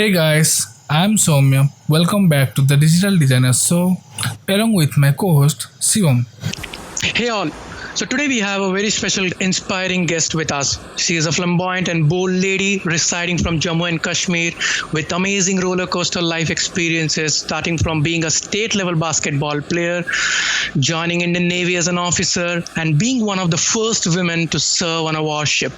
Hey guys, I'm Soumya. Welcome back to the Digital Designer Show along with my co-host Shivam. Hey all. So today we have a very special, inspiring guest with us. She is a flamboyant and bold lady residing from Jammu and Kashmir with amazing roller coaster life experiences, starting from being a state level basketball player, joining Indian Navy as an officer, and being one of the first women to serve on a warship.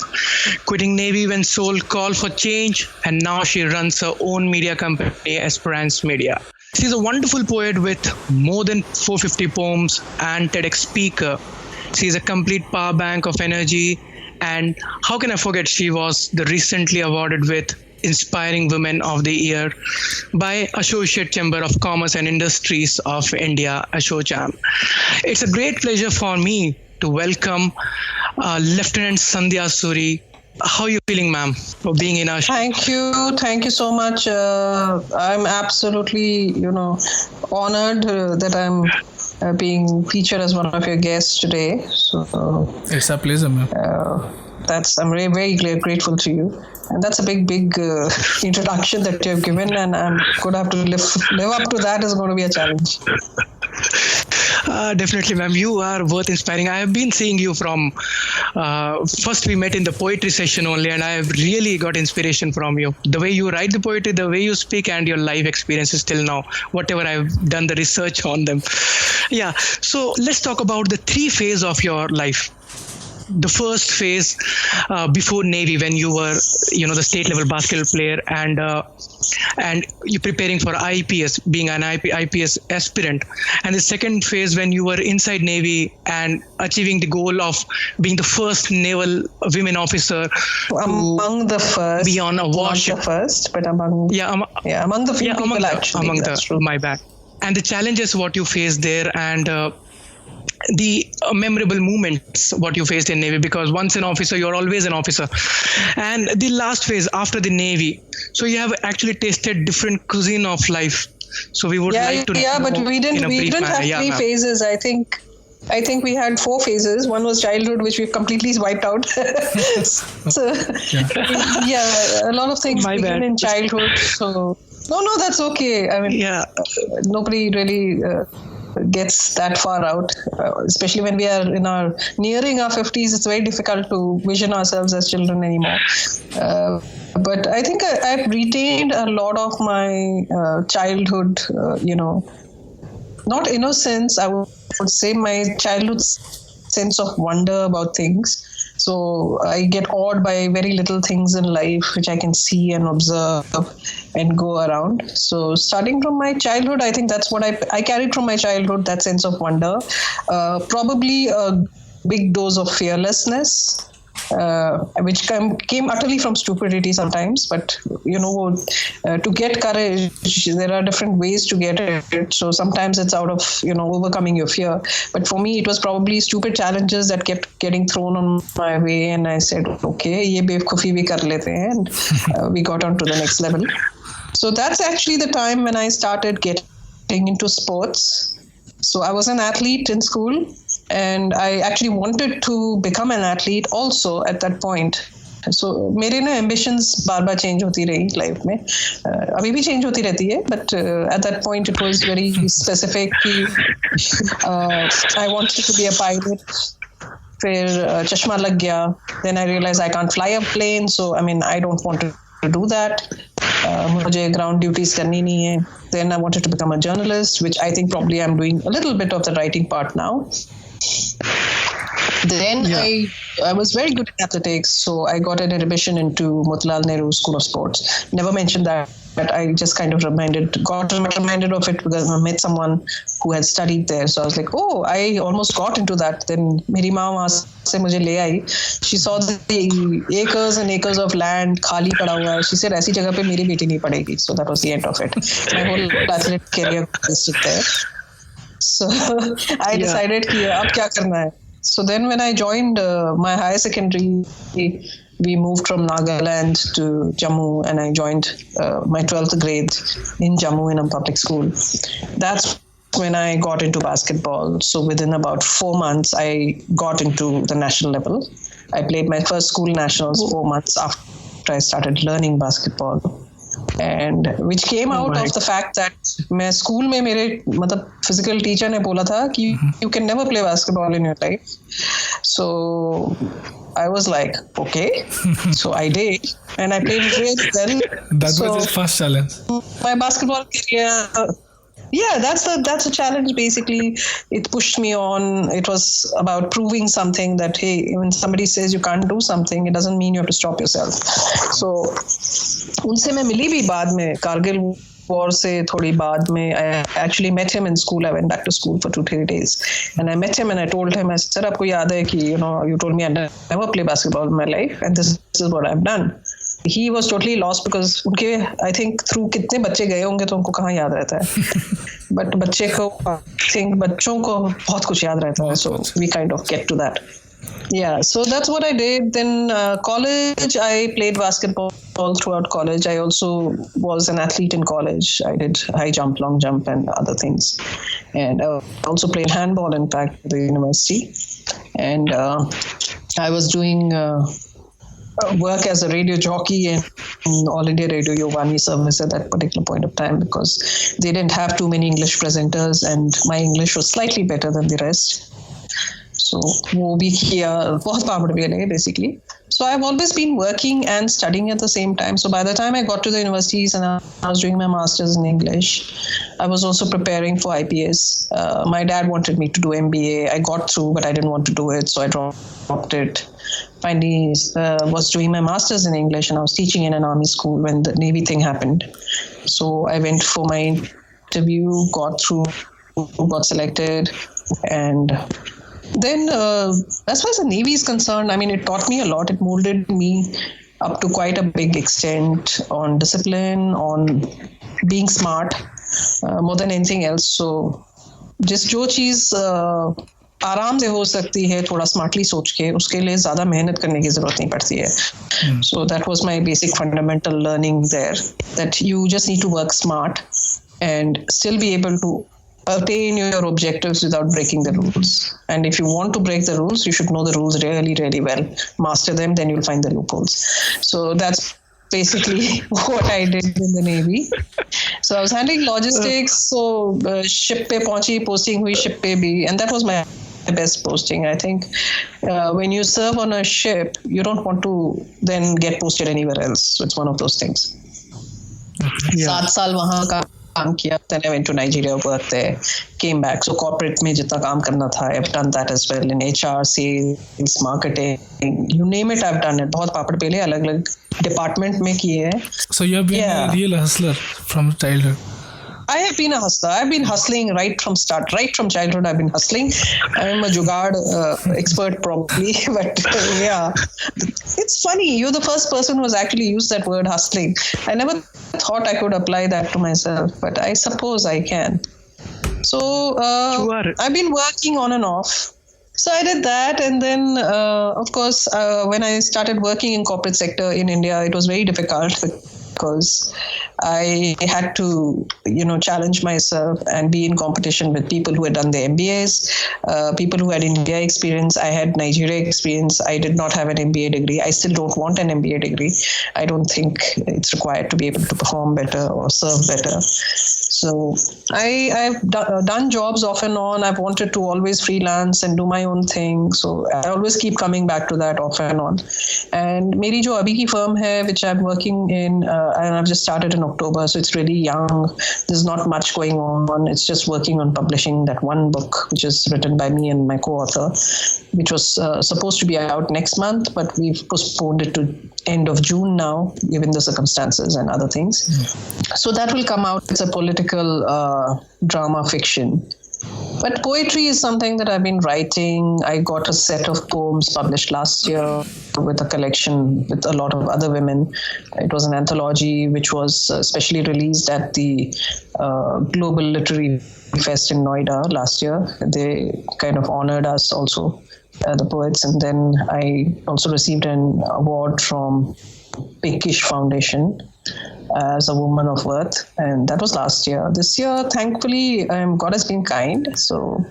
Quitting Navy when soul called for change, and now she runs her own media company, Esperance Media. She's a wonderful poet with more than 450 poems and TEDx speaker. She's a complete power bank of energy. And how can I forget, she was the recently awarded with Inspiring Women of the Year by Associate Chamber of Commerce and Industries of India, ASSOCHAM. It's a great pleasure for me to welcome Lieutenant Sandhya Suri. How are you feeling, ma'am, for being in our show? Thank you so much. I'm absolutely, honored that I'm being featured as one of your guests today. So It's a pleasure, ma'am. I'm very, very grateful to you. And that's a big introduction that you have given, and I'm going to have to live up to that. Is going to be a challenge. Definitely, ma'am. You are worth inspiring. I have been seeing you from first we met in the poetry session only, and I have really got inspiration from you. The way you write the poetry, the way you speak, and your life experiences till now, whatever I've done the research on them. Yeah. So let's talk about the three phases of your life. The first phase before Navy, when you were, the state level basketball player, and you preparing for IPS, being an IPS aspirant, and the second phase when you were inside Navy and achieving the goal of being the first naval women officer Among the first, be on a warship. Not the first, but among the few people actually. My bad. And the challenges what you faced there, and the memorable moments what you faced in Navy, because once an officer you're always an officer. And the last phase after the Navy, so you have actually tasted different cuisine of life, so we would like to but we didn't have three ma'am. phases. I think we had 4 phases. One was childhood, which we've completely wiped out. So a lot of things begin in childhood. So no, that's okay. I mean, nobody really gets that far out, especially when we are nearing our 50s. It's very difficult to vision ourselves as children anymore. But I think I've retained a lot of my childhood, not innocence, I would say my childhood sense of wonder about things. So I get awed by very little things in life which I can see and observe and go around. So starting from my childhood, I think that's what I carried from my childhood, that sense of wonder. Probably a big dose of fearlessness, which came utterly from stupidity sometimes. But, to get courage, there are different ways to get it. So sometimes it's out of, overcoming your fear. But for me, it was probably stupid challenges that kept getting thrown on my way. And I said, okay, ye bevkufi bhi kar lete hain. And we got on to the next level. So that's actually the time when I started getting into sports. So I was an athlete in school, and I actually wanted to become an athlete also at that point. So मेरे ना ambitions बार change होती रही life में. अभी भी change होती रहती है, but at that point it was very specific कि I wanted to be a pilot. फिर चश्मा लग गया. Then I realized I can't fly a plane, so I don't want to do that. मुझे ground duties करनी नहीं है. Then I wanted to become a journalist, which I think probably I'm doing a little bit of the writing part now. Then I was very good at athletics, so I got an admission into Motilal Nehru School of Sports. Never mentioned that, but I just kind of got reminded of it because I met someone who had studied there. So I was like, oh, I almost got into that. Then मेरी माँ वहाँ से मुझे ले आई. She saw the acres and acres of land खाली पड़ा हुआ है. She said, ऐसी जगह पे मेरी बेटी नहीं पड़ेगी. So that was the end of it. My whole athletic career existed there. So I decided कि अब क्या करना है. So then when I joined my higher secondary, we moved from Nagaland to Jammu, and I joined my 12th grade in Jammu in a public school. That's when I got into basketball. So within about 4 months, I got into the national level. I played my first school nationals 4 months after I started learning basketball. and which came out of the fact that मैं school में मेरे मतलब physical teacher ने बोला था कि you can never play basketball in your life. So I was like, okay. So I did, and I played really well. That was his first challenge. My basketball career. Yeah, that's a challenge. Basically, it pushed me on. It was about proving something that, hey, when somebody says you can't do something, it doesn't mean you have to stop yourself. So, उनसे मैं मिली भी बाद में Kargil war से थोड़ी बाद में. I actually met him in school. I went back to school for 2-3 days, and I met him and I told him, I said, sir, आपको याद है कि you told me I never play basketball in my life, and this is what I've done. He was totally lost because उनके I think through कितने बच्चे गए होंगे तो उनको कहाँ याद रहता है. But बच्चे को I think बच्चों को बहुत कुछ याद रहता है. So we kind of get to that. Yeah, so that's what I did. Then college, I played basketball all throughout college. I also was an athlete in college. I did high jump, long jump, and other things. And I also played handball, in fact, at the university. And I was doing work as a radio jockey in All India Radio Yovani service at that particular point of time because they didn't have too many English presenters and my English was slightly better than the rest. So वो भी किया बहुत पापड़ बेले basically. So I've always been working and studying at the same time. So by the time I got to the universities and I was doing my masters in English, I was also preparing for IPS. My dad wanted me to do MBA. I got through, but I didn't want to do it, so I dropped it. Finally, was doing my masters in English, and I was teaching in an army school when the Navy thing happened. So I went for my interview, got through, got selected, and then as far as the Navy is concerned, I mean, it taught me a lot. It molded me up to quite a big extent on discipline, on being smart, more than anything else. So just जो चीज़ आराम से हो सकती है थोड़ा smartly सोच के उसके लिए ज़्यादा मेहनत करने की ज़रूरत नहीं पड़ती है. So that was my basic fundamental learning there, that you just need to work smart and still be able to attain your objectives without breaking the rules. And if you want to break the rules, you should know the rules really, really well. Master them, then you'll find the loopholes. So that's basically what I did in the Navy. So I was handling logistics. So ship pe pahunchi, posting hui ship pe bhi, and that was my best posting. I think when you serve on a ship, you don't want to then get posted anywhere else. So it's one of those things. 7 साल वहाँ का काम किया. Then I went to Nigeria, worked there, came back. So corporate में जितना काम करना था, I've done that as well in HR, sales, marketing, you name it, I've done it. बहुत पापड़ पेले अलग-अलग department में किए हैं. So you have been a real hustler from childhood. I have been a hustler. I've been hustling right from start. Right from childhood, I've been hustling. I'm a jugaad expert probably. But yeah, it's funny. You're the first person who's actually used that word hustling. I never thought I could apply that to myself, but I suppose I can. So I've been working on and off. So I did that, and then of course when I started working in corporate sector in India, it was very difficult because I had to, challenge myself and be in competition with people who had done their MBAs, people who had India experience. I had Nigeria experience. I did not have an MBA degree. I still don't want an MBA degree. I don't think it's required to be able to perform better or serve better. So I've done jobs off and on. I've wanted to always freelance and do my own thing. So I always keep coming back to that off and on. And मेरी जो अभी की firm है, which I'm working in, and I've just started in October, so it's really young. There's not much going on. It's just working on publishing that one book, which is written by me and my co-author, which was supposed to be out next month, but we've postponed it to end of June now, given the circumstances and other things. So that will come out. It's a political drama fiction. But poetry is something that I've been writing. I got a set of poems published last year with a collection with a lot of other women. It was an anthology which was specially released at the Global Literary Fest in Noida last year. They kind of honored us also, the poets. And then I also received an award from Pinkish Foundation as a woman of worth, and that was last year. This year, thankfully, God has been kind, so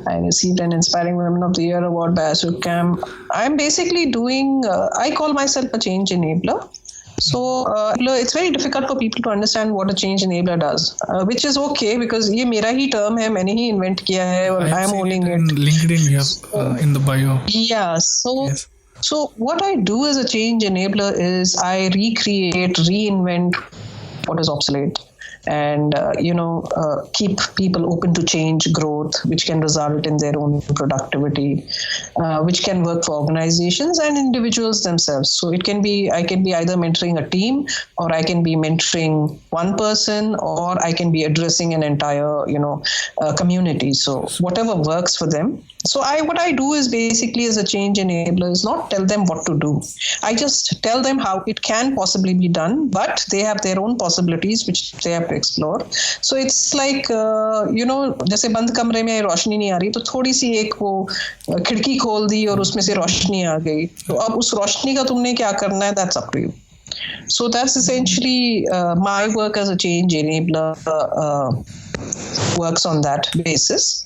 I received an Inspiring Women of the Year award by ASUCAM. I'm basically doing, I call myself a change enabler. So it's very difficult for people to understand what a change enabler does, which is okay because ये मेरा ही term है, मैंने ही invent किया है और I am owning it. In LinkedIn, you have in the bio. Yeah. So what I do as a change enabler is I reinvent what is obsolete, and keep people open to change, growth, which can result in their own productivity, which can work for organizations and individuals themselves. So I can be either mentoring a team, or I can be mentoring one person, or I can be addressing an entire community. So whatever works for them. So what I do is basically, as a change enabler, is not tell them what to do. I just tell them how it can possibly be done, but they have their own possibilities which they have to explore. So it's like जैसे बंद कमरे में रोशनी नहीं आ रही, तो थोड़ी सी एक वो खिड़की खोल दी और उसमें से रोशनी आ गई, तो अब उस रोशनी का तुमने क्या करना है, that's up to you. So that's essentially my work as a change enabler works on that basis.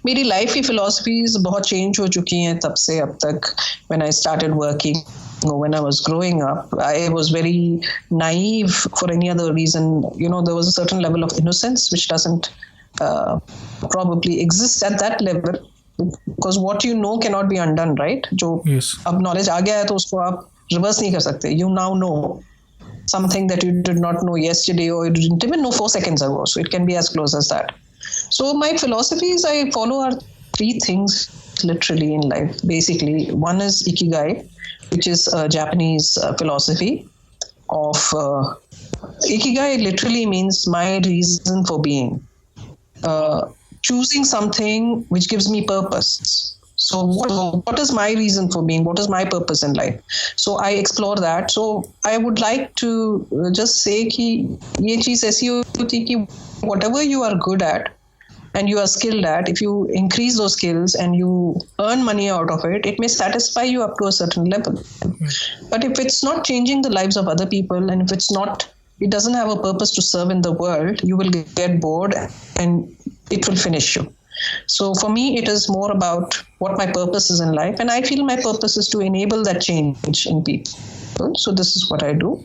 मेरी लाइफ की फिलॉसफीज बहुत चेंज हो चुकी हैं तब से अब तक. When I started working, when I was growing up, I was very naive for any other reason. There was a certain level of innocence which doesn't probably exist at that level, because what you know cannot be undone, right? जो अब knowledge आ गया है तो उसको आप reverse नहीं कर सकते. You now know something that you did not know yesterday, or you didn't even know 4 seconds ago. So it can be as close as that. So my philosophies I follow are 3 things literally in life. Basically, one is Ikigai, which is a Japanese philosophy of Ikigai literally means my reason for being. Choosing something which gives me purpose. So what is my reason for being? What is my purpose in life? So I explore that. So I would like to just say कि ये चीज़ ऐसी होती है कि whatever you are good at and you are skilled at, if you increase those skills and you earn money out of it, it may satisfy you up to a certain level. But if it's not changing the lives of other people, and if it doesn't have a purpose to serve in the world, you will get bored and it will finish you. So for me, it is more about what my purpose is in life, and I feel my purpose is to enable that change in people. So this is what I do.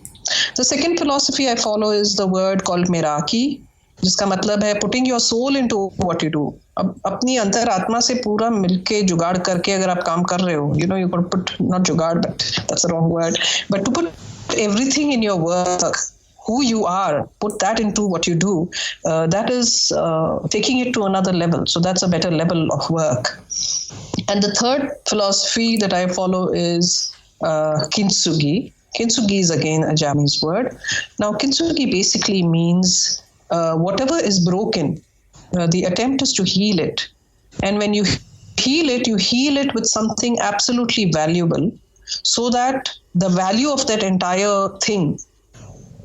The second philosophy I follow is the word called Meraki, जिसका मतलब है putting your soul into what you do. अब अपनी अंतरात्मा से पूरा मिलके जुगाड़ करके अगर आप काम कर रहे हो, you could put, not जुगाड़, but that's the wrong word, but to put everything in your work, who you are, put that into what you do, that is taking it to another level. So that's a better level of work. And the third philosophy that I follow is Kintsugi. Kintsugi is again a Japanese word. Now Kintsugi basically means whatever is broken, the attempt is to heal it. And when you heal it with something absolutely valuable, so that the value of that entire thing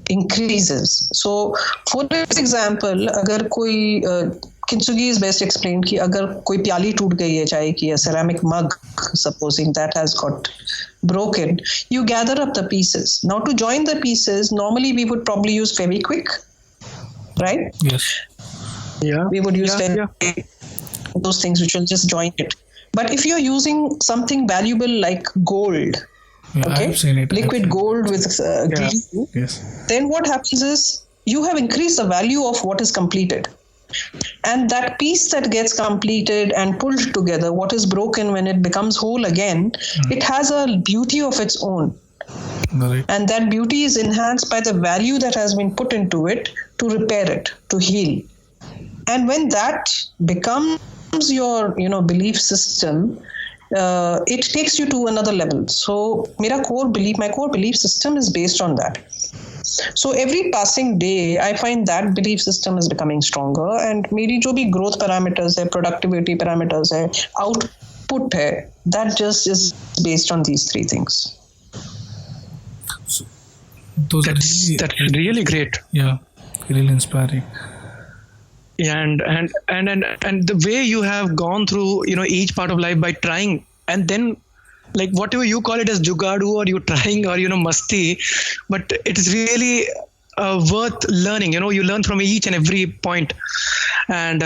increases. So for example, अगर कोई Kintsugi is best explained कि अगर कोई प्याली टूट गई है चाय की, a ceramic mug, supposing that has got broken, you gather up the pieces. Now to join the pieces, normally we would probably use Fevikwik, right? Yes. Yeah. We would use those things which will just join it. But if you're using something valuable like gold, okay, I've seen it. Liquid gold with glue, yes. Then what happens is you have increased the value of what is completed. And that piece that gets completed and pulled together, what is broken when it becomes whole again, it has a beauty of its own. Right. And that beauty is enhanced by the value that has been put into it to repair it, to heal. And when that becomes your, belief system, it takes you to another level. So my core belief system is based on that. So every passing day, I find that belief system is becoming stronger, and मेरी जो भी growth parameters है, productivity parameters है, output है, that just is based on these 3 things. So, that's really great. Yeah, really inspiring. Yeah, and the way you have gone through, each part of life by trying, and then like whatever you call it as jugadu, or you trying, or masti, but it is really worth learning. You learn from each and every point, and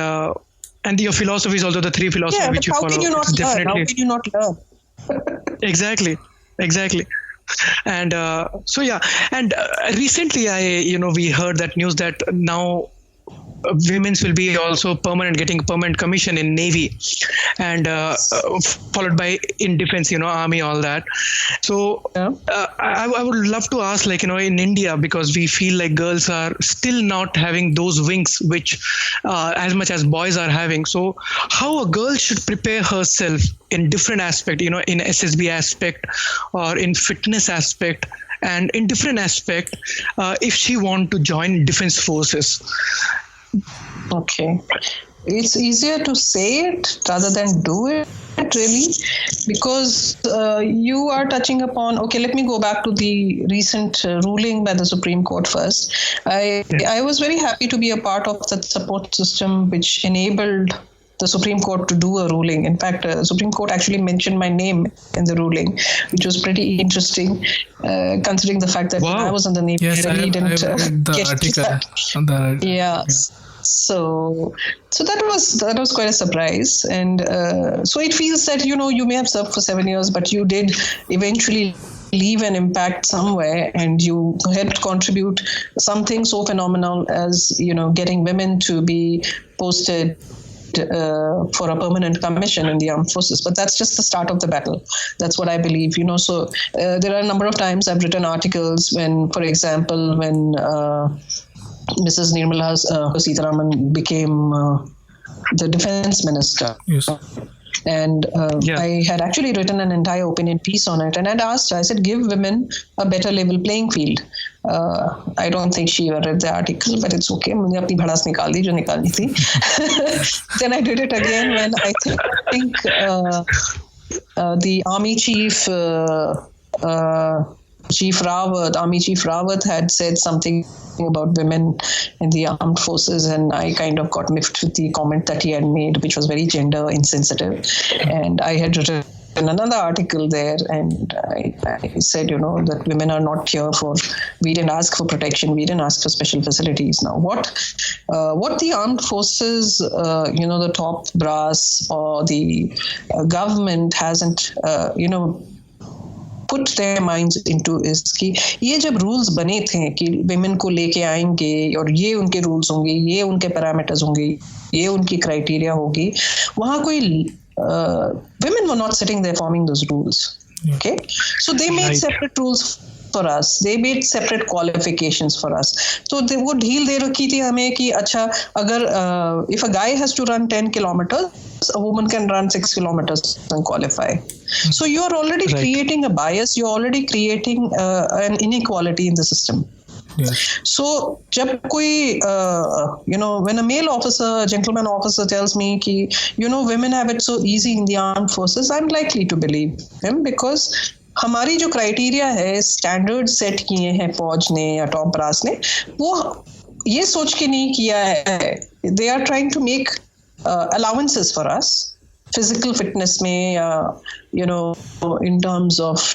your philosophy is also the 3 philosophies which you follow. How can you not learn? Exactly. And and recently we heard that news that now women's will be also getting permanent commission in Navy, and followed by in defense, Army, all that. So I would love to ask, in India, because we feel like girls are still not having those wings which as much as boys are having. So how a girl should prepare herself in different aspect, in SSB aspect or in fitness aspect and in different aspect, if she want to join defense forces. Okay. It's easier to say it rather than do it, really, because you are touching upon, okay, let me go back to the recent ruling by the Supreme Court first. I was very happy to be a part of that support system which enabled the Supreme Court to do a ruling. In fact, the Supreme Court actually mentioned my name in the ruling, which was pretty interesting, considering the fact that when I was in the Navy, yes, I really didn't the get article that. on the Yeah. So that was quite a surprise, and so it feels that you may have served for 7 years, but you did eventually leave an impact somewhere, and you helped contribute something so phenomenal as getting women to be posted for a permanent commission in the armed forces. But that's just the start of the battle. That's what I believe. So there are a number of times I've written articles when, for example, when Mrs. Nirmala Sitharaman became the defense minister. yes. And I had actually written an entire opinion piece on it, and I'd asked her, I said, give women a better level playing field. I don't think she ever read the article, but it's okay. मैंने अपनी भड़ास निकाल दी जो निकालनी थी. Then I did it again when I think the army chief, Army Chief Rawat had said something about women in the armed forces, and I kind of got miffed with the comment that he had made, which was very gender insensitive. And I had written another article there, and I said, that women are not here we didn't ask for protection, we didn't ask for special facilities. Now, what the armed forces, the top brass or the government hasn't, put their minds into is कि ये जब rules बने थे कि women को लेके आएंगे और ये उनके रूल्स होंगे, ये उनके पैरामीटर्स होंगे, ये उनकी क्राइटेरिया होगी, वहाँ कोई women were not sitting there forming those rules. Okay, so they made separate rules for us, they made separate qualifications for us. So वो ढील दे रखी थी हमें कि अच्छा अगर if a guy has to run 10 kilometers, a woman can run 6 kilometers and qualify. So you are already creating a bias, you're already creating an inequality in the system. Yes. So जब कोई when a male officer, gentleman officer tells me कि women have it so easy in the armed forces, I'm likely to believe him, because हमारी जो criteria है, standard set किए हैं फौज ने या टॉप ब्रास ने, वो ये सोच के नहीं किया है. They are trying to make allowances for us physical fitness में, in terms of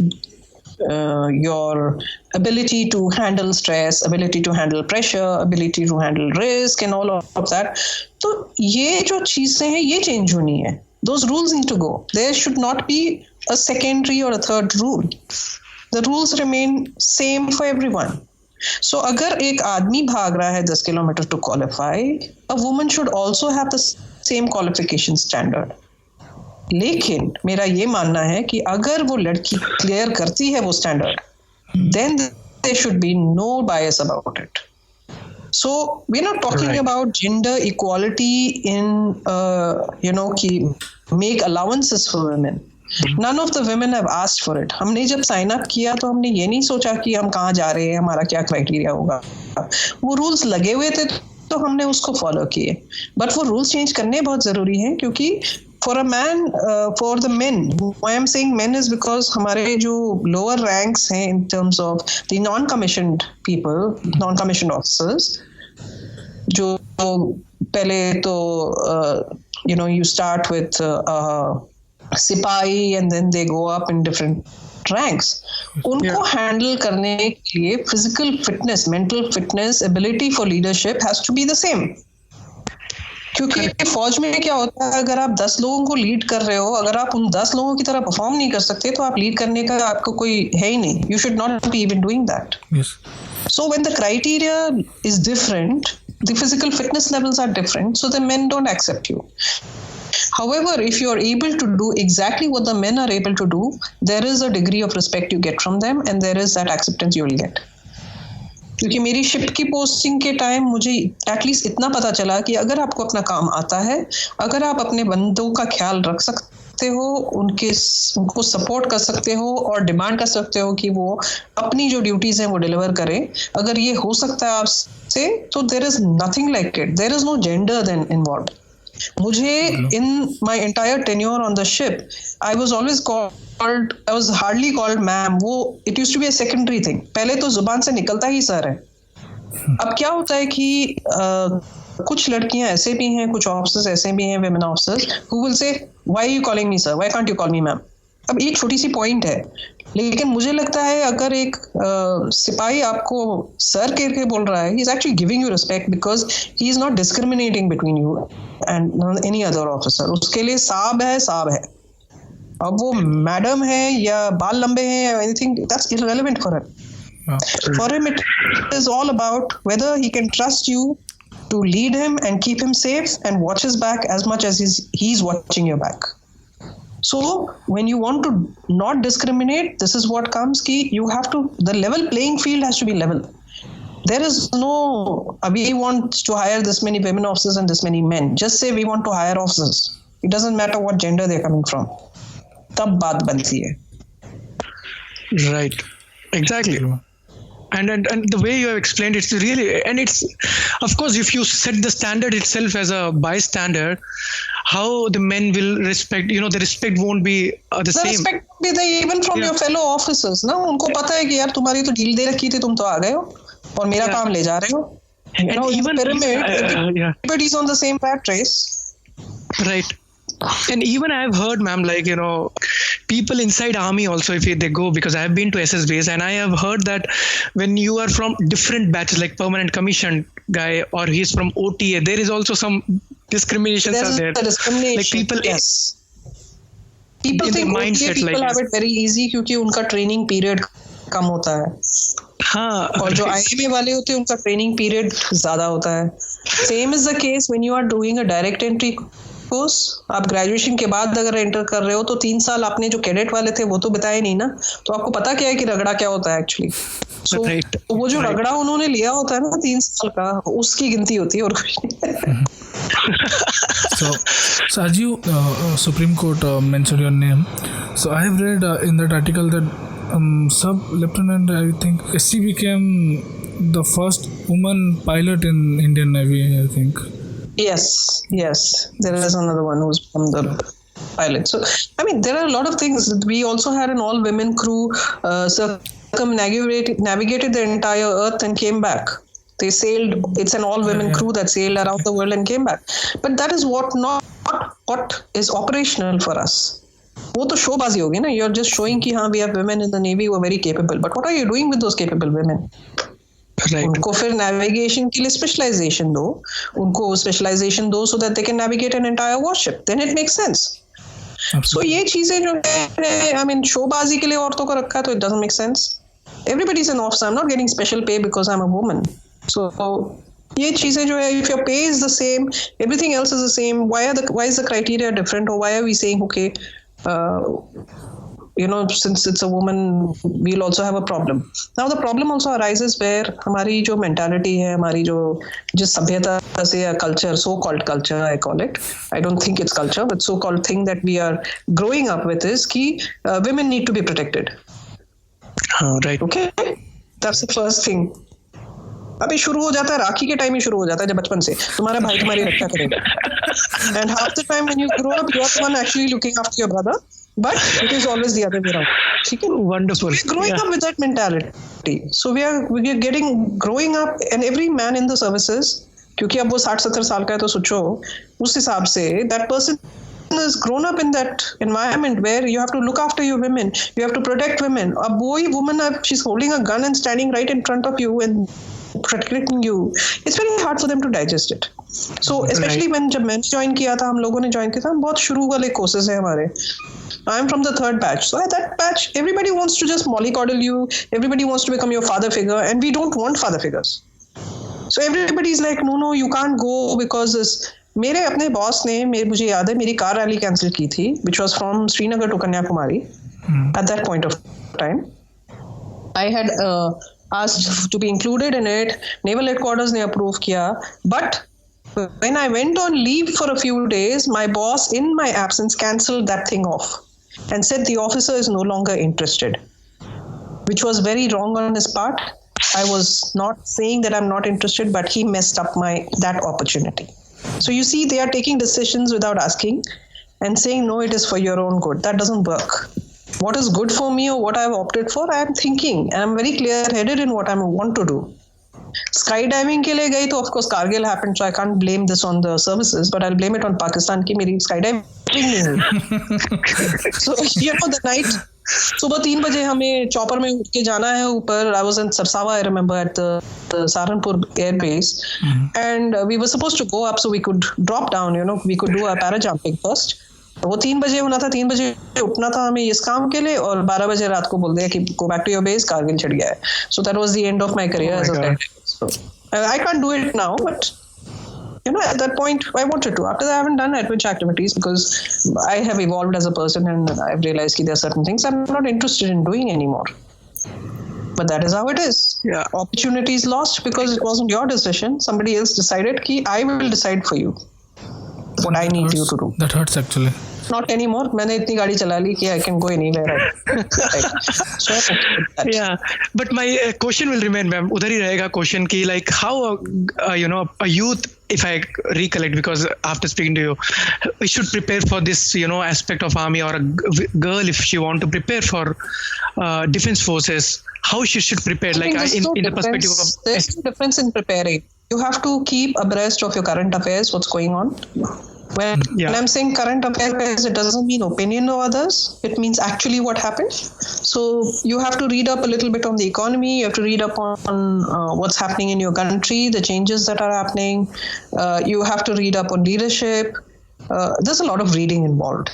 your ability to handle stress, ability to handle pressure, ability to handle risk and all of that. तो ये जो चीजें हैं ये चेंज होनी है. Those rules need to go. There should not be a secondary or a third rule. The rules remain same for everyone. So अगर एक आदमी भाग रहा है 10 kilometre to qualify, a woman should also have the same qualification standard. लेकिन मेरा ये मानना है कि अगर वो लड़की क्लियर करती है वो standard, then there should be no bias about it. So we're not talking about gender equality in कि make allowances for women. None of the women have asked for it. हमने जब साइन अप किया तो हमने ये नहीं सोचा कि हम कहाँ जा रहे हैं, हमारा क्या क्राइटेरिया होगा. वो रूल्स लगे हुए थे तो हमने उसको फॉलो किए. बट वो रूल्स चेंज करने बहुत जरूरी हैं, क्योंकि for a man, for the men, why I'm saying men is because हमारे जो lower ranks हैं in terms of the non-commissioned people, non-commissioned officers, जो पहले तो you start with सिपाही and then they go up in different ranks. उनको handle करने के लिए physical fitness, mental fitness, ability for leadership has to be the same. क्योंकि फौज में क्या होता है, अगर आप 10 लोगों को लीड कर रहे हो, अगर आप उन 10 लोगों की तरह परफॉर्म नहीं कर सकते तो आप लीड करने का आपको कोई है ही नहीं. You should not be even doing that. So when the criteria is different, the physical fitness levels are different, so the men don't accept you. However, if you are able to do exactly what the men are able to do, there is a degree of respect you get from them, and there is that acceptance you will get. क्योंकि मेरी ship की posting के time मुझे at least इतना पता चला कि अगर आपको अपना काम आता है, अगर आप अपने बंदों का ख्याल रख सकते हो, उनको सपोर्ट कर सकते हो और डिमांड कर सकते हो कि वो अपनी जो ड्यूटीज हैं वो डिलीवर करें, अगर ये हो सकता है आपसे, तो there is nothing like it. There is no gender then involved. मुझे in my entire tenure on the ship I was always called, I was hardly called ma'am. वो it used to be a secondary thing. पहले तो जुबान से निकलता ही sir है. अब क्या होता है कि कुछ लड़कियां ऐसे भी हैं, कुछ ऑफिसर्स ऐसे भी हैं, women officers, who will say why are you calling me sir, why can't you call me ma'am. अब ये छोटी सी पॉइंट है, लेकिन मुझे लगता है अगर एक सिपाही आपको सर कह के बोल रहा है, he is actually giving you respect because he is not discriminating between you and any other officer. उसके लिए साहब है, साहब है. अब वो मैडम है या बाल लंबे हैं या anything, that's irrelevant for him. For him, it is all about whether he can trust you to lead him and keep him safe and watch his back as much as he's watching your back. So when you want to not discriminate, this is what comes ki you have to, the level playing field has to be level. There is no, we want to hire this many women officers and this many men. Just say we want to hire officers. It doesn't matter what gender they're coming from. Tab baat banti hai. Right. Exactly. And the way you have explained it's really, and it's of course if you set the standard itself as a bystander, how the men will respect, the respect won't be the same. Respect won't be there even from your fellow officers. ना उनको पता है कि यार तुम्हारी तो ढील दे रखी थी, तुम तो आ गए हो और मेरा काम ले जा रहे हो. And even pyramid, everybody's on the same rat race. Right. And even I've heard, ma'am, like, people inside army also, if they go, because I've been to SS base and I have heard that when you are from different batches, like permanent commissioned guy, or he's from OTA, there is also some discriminations There's are there. Discrimination. Like people, yes. People think OTA people have it very easy क्योंकि उनका training period कम होता है. हाँ. और जो IMA वाले होते हैं उनका ट्रेनिंग पीरियड ज्यादा होता है. Same is the case when you are doing a direct entry course. आप ग्रेजुएशन के बाद अगर एंटर कर रहे हो तो 3 साल आपने जो कैडेट वाले थे वो तो बताए नहीं ना, तो आपको पता क्या है कि रगड़ा क्या होता है एक्चुअली. तो वो जो रगड़ा उन्होंने लिया होता है ना 3 साल का, उसकी गिनती होती है और कुछ नहीं. So as you Supreme Court mentioned your name, so I have read in that article that Sub Lieutenant, I think she became the first woman pilot in Indian Navy, I think. Yes. There is another one who's from the pilot. So, I mean, there are a lot of things. We also had an all-women crew circumnavigated the entire earth and came back. They sailed. It's an all-women crew that sailed around the world and came back. But that is what is operational for us. वो तो शोबाजी होगी ना. You're just showing कि हाँ we have women in the Navy who are very capable. But what are you doing with those capable women? Right. उनको फिर navigation के लिए स्पेशलाइजेशन दो, उनको स्पेशलाइजेशन दो so that they can navigate an entire warship. Then it makes sense. So ये चीजें जो है, I mean, शोबाजी के लिए औरतों को रखा है तो it doesn't make sense. Everybody's an officer. I'm not getting special pay because I'm a woman. So ये चीजें जो है, if your pay is the same, everything else is the same, why is the criteria different, or why are we saying okay, since it's a woman, we'll also have a problem. Now the problem also arises where हमारी जो mentality है, हमारी जो जिस सभ्यता से या culture, so-called culture I call it, I don't think it's culture, but so-called thing that we are growing up with is कि women need to be protected. Right. Okay? That's the first thing. अभी शुरू हो जाता है, राखी के time ही शुरू हो जाता है जब बचपन से तुम्हारा भाई तुम्हारी रक्षा करेगा. And half the time when you grow up, you are the one actually looking after your brother. But it is always the other way around. Wonderful. We're growing up with that mentality. So we are growing up, and every man in the services, क्योंकि अब वो 60-70 साल का है तो सोचो उस हिसाब से that person has grown up in that environment where you have to look after your women, you have to protect women. अब वही woman, she's holding a gun and standing right in front of you, and protecting you, it's very hard for them to digest it. So especially when जब मैंने join किया था, हम लोगों ने join किया था, बहुत शुरू वाले courses हैं हमारे. I'm from the third batch. So at that batch, everybody wants to just mollycoddle you. Everybody wants to become your father figure, and we don't want father figures. So everybody's like, no, you can't go because this. मेरे अपने boss ने मुझे याद है मेरी car rally cancel की थी, which was from Srinagar to Kanyakumari. At that point of time, I had asked to be included in it. Naval headquarters ने approve किया, but when I went on leave for a few days, my boss, in my absence, cancelled that thing off and said the officer is no longer interested, which was very wrong on his part. I was not saying that I'm not interested, but he messed up that opportunity. So you see, they are taking decisions without asking and saying, no, it is for your own good. That doesn't work. What is good for me or what I've opted for, I'm thinking, and I'm very clear-headed in what I want to do. Skydiving के लिए गई तो of course Kargil happened, so I can't blame this on the services, but I'll blame it on Pakistan कि मेरी skydiving नहीं हुई. So the night, सुबह 3 बजे हमें चॉपर में उठ के जाना है ऊपर. I was in Sarsawa, I remember, at the Saharanpur air base, and we were supposed to go up so we could drop down. We could do a para jumping first. वो 3 बजे होना था, 3 बजे उठना था हमें इस काम के लिए, और 12 बजे रात को बोल दिया कि go back to your base, Kargil छिड़ गया है. So that was the end of my career as a cadet. So I can't do it now, but at that point I wanted to. After that I haven't done adventure activities because I have evolved as a person and I've realized that there are certain things I'm not interested in doing anymore. But that is how it is. Yeah. Opportunity is lost because it wasn't your decision. Somebody else decided कि I will decide for you what I need you to do. That hurts actually. Not anymore. मैंने इतनी गाड़ी चला ली कि I can go anywhere. So yeah, but my question will remain, ma'am. उधर ही रहेगा question कि like how a youth, if I recollect, because after speaking to you, we should prepare for this aspect of army, or a girl if she want to prepare for defense forces, how she should prepare, like in the perspective of. There's no difference in preparing. You have to keep abreast of your current affairs, what's going on. When I'm saying current affairs, it doesn't mean opinion of others. It means actually what happened. So you have to read up a little bit on the economy. You have to read up on what's happening in your country, the changes that are happening. You have to read up on leadership. There's a lot of reading involved.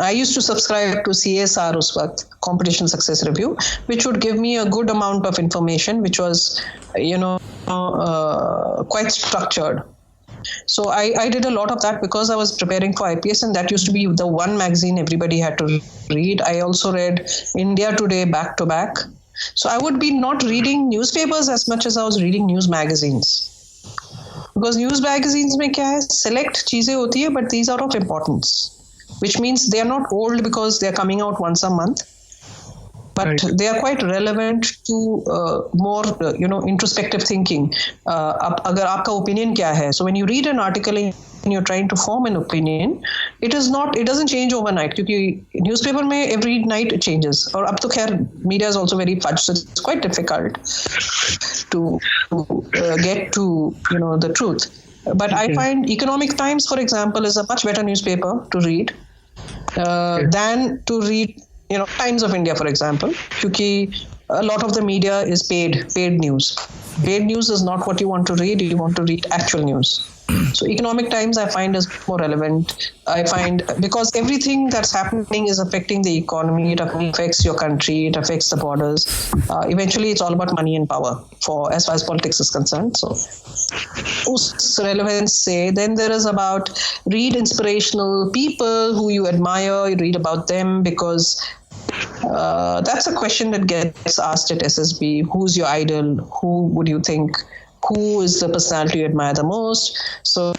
I used to subscribe to CSR उस वक्त, Competition Success Review, which would give me a good amount of information, which was, quite structured. So I did a lot of that because I was preparing for IPS, and that used to be the one magazine everybody had to read. I also read India Today back to back. So I would be not reading newspapers as much as I was reading news magazines. Because news magazines में क्या है, select चीजें होती है, but these are of importance, which means they are not old because they are coming out once a month. But they are quite relevant to more, introspective thinking. अगर आपका opinion क्या है? So when you read an article and you're trying to form an opinion, it doesn't change overnight. क्योंकि newspaper में every night it changes. और अब तो खैर media is also very fudged, so it's quite difficult to get to the truth. But I find Economic Times, for example, is a much better newspaper to read than to read Times of India, for example, because a lot of the media is paid news. Paid news is not what you want to read. You want to read actual news. So Economic Times I find is more relevant. I find because everything that's happening is affecting the economy. It affects your country. It affects the borders. Eventually, it's all about money and power as far as politics is concerned. So, us relevance say. Then there is about read inspirational people who you admire. You read about them because that's a question that gets asked at SSB. Who's your idol? Who would you think? Who is the personality you admire the most? So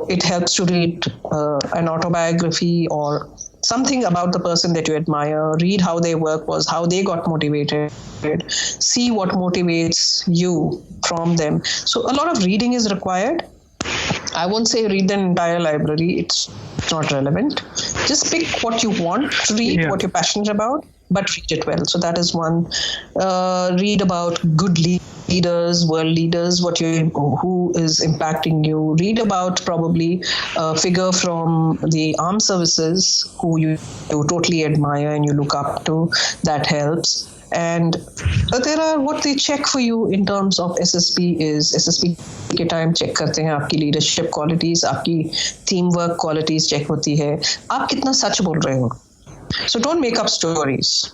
it helps to read an autobiography or something about the person that you admire. Read how their work was, how they got motivated. See what motivates you from them. So a lot of reading is required. I won't say read the entire library. It's not relevant. Just pick what you want to read, what you're passionate about, but read it well. So that is one. Read about good leaders, world leaders, who is impacting you. Read about probably a figure from the armed services who you totally admire and you look up to. That helps. And there are what they check for you in terms of SSB is SSB के time check करते हैं आपकी leadership qualities, आपकी team work qualities check होती है, आप कितना सच बोल रहे हो. So don't make up stories.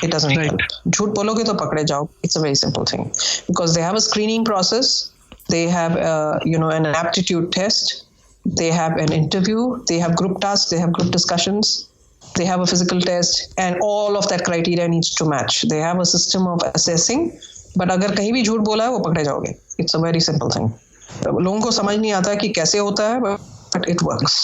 It doesn't help. झूठ बोलोगे तो पकड़े जाओ. It's a very simple thing because they have a screening process. They have an aptitude test. They have an interview. They have group tasks. They have group discussions. They have a physical test, and all of that criteria needs to match. They have a system of assessing. But अगर कहीं भी झूठ बोला है वो पकड़े जाओगे. It's a very simple thing. लोगों को समझ नहीं आता कि कैसे होता है, but it works.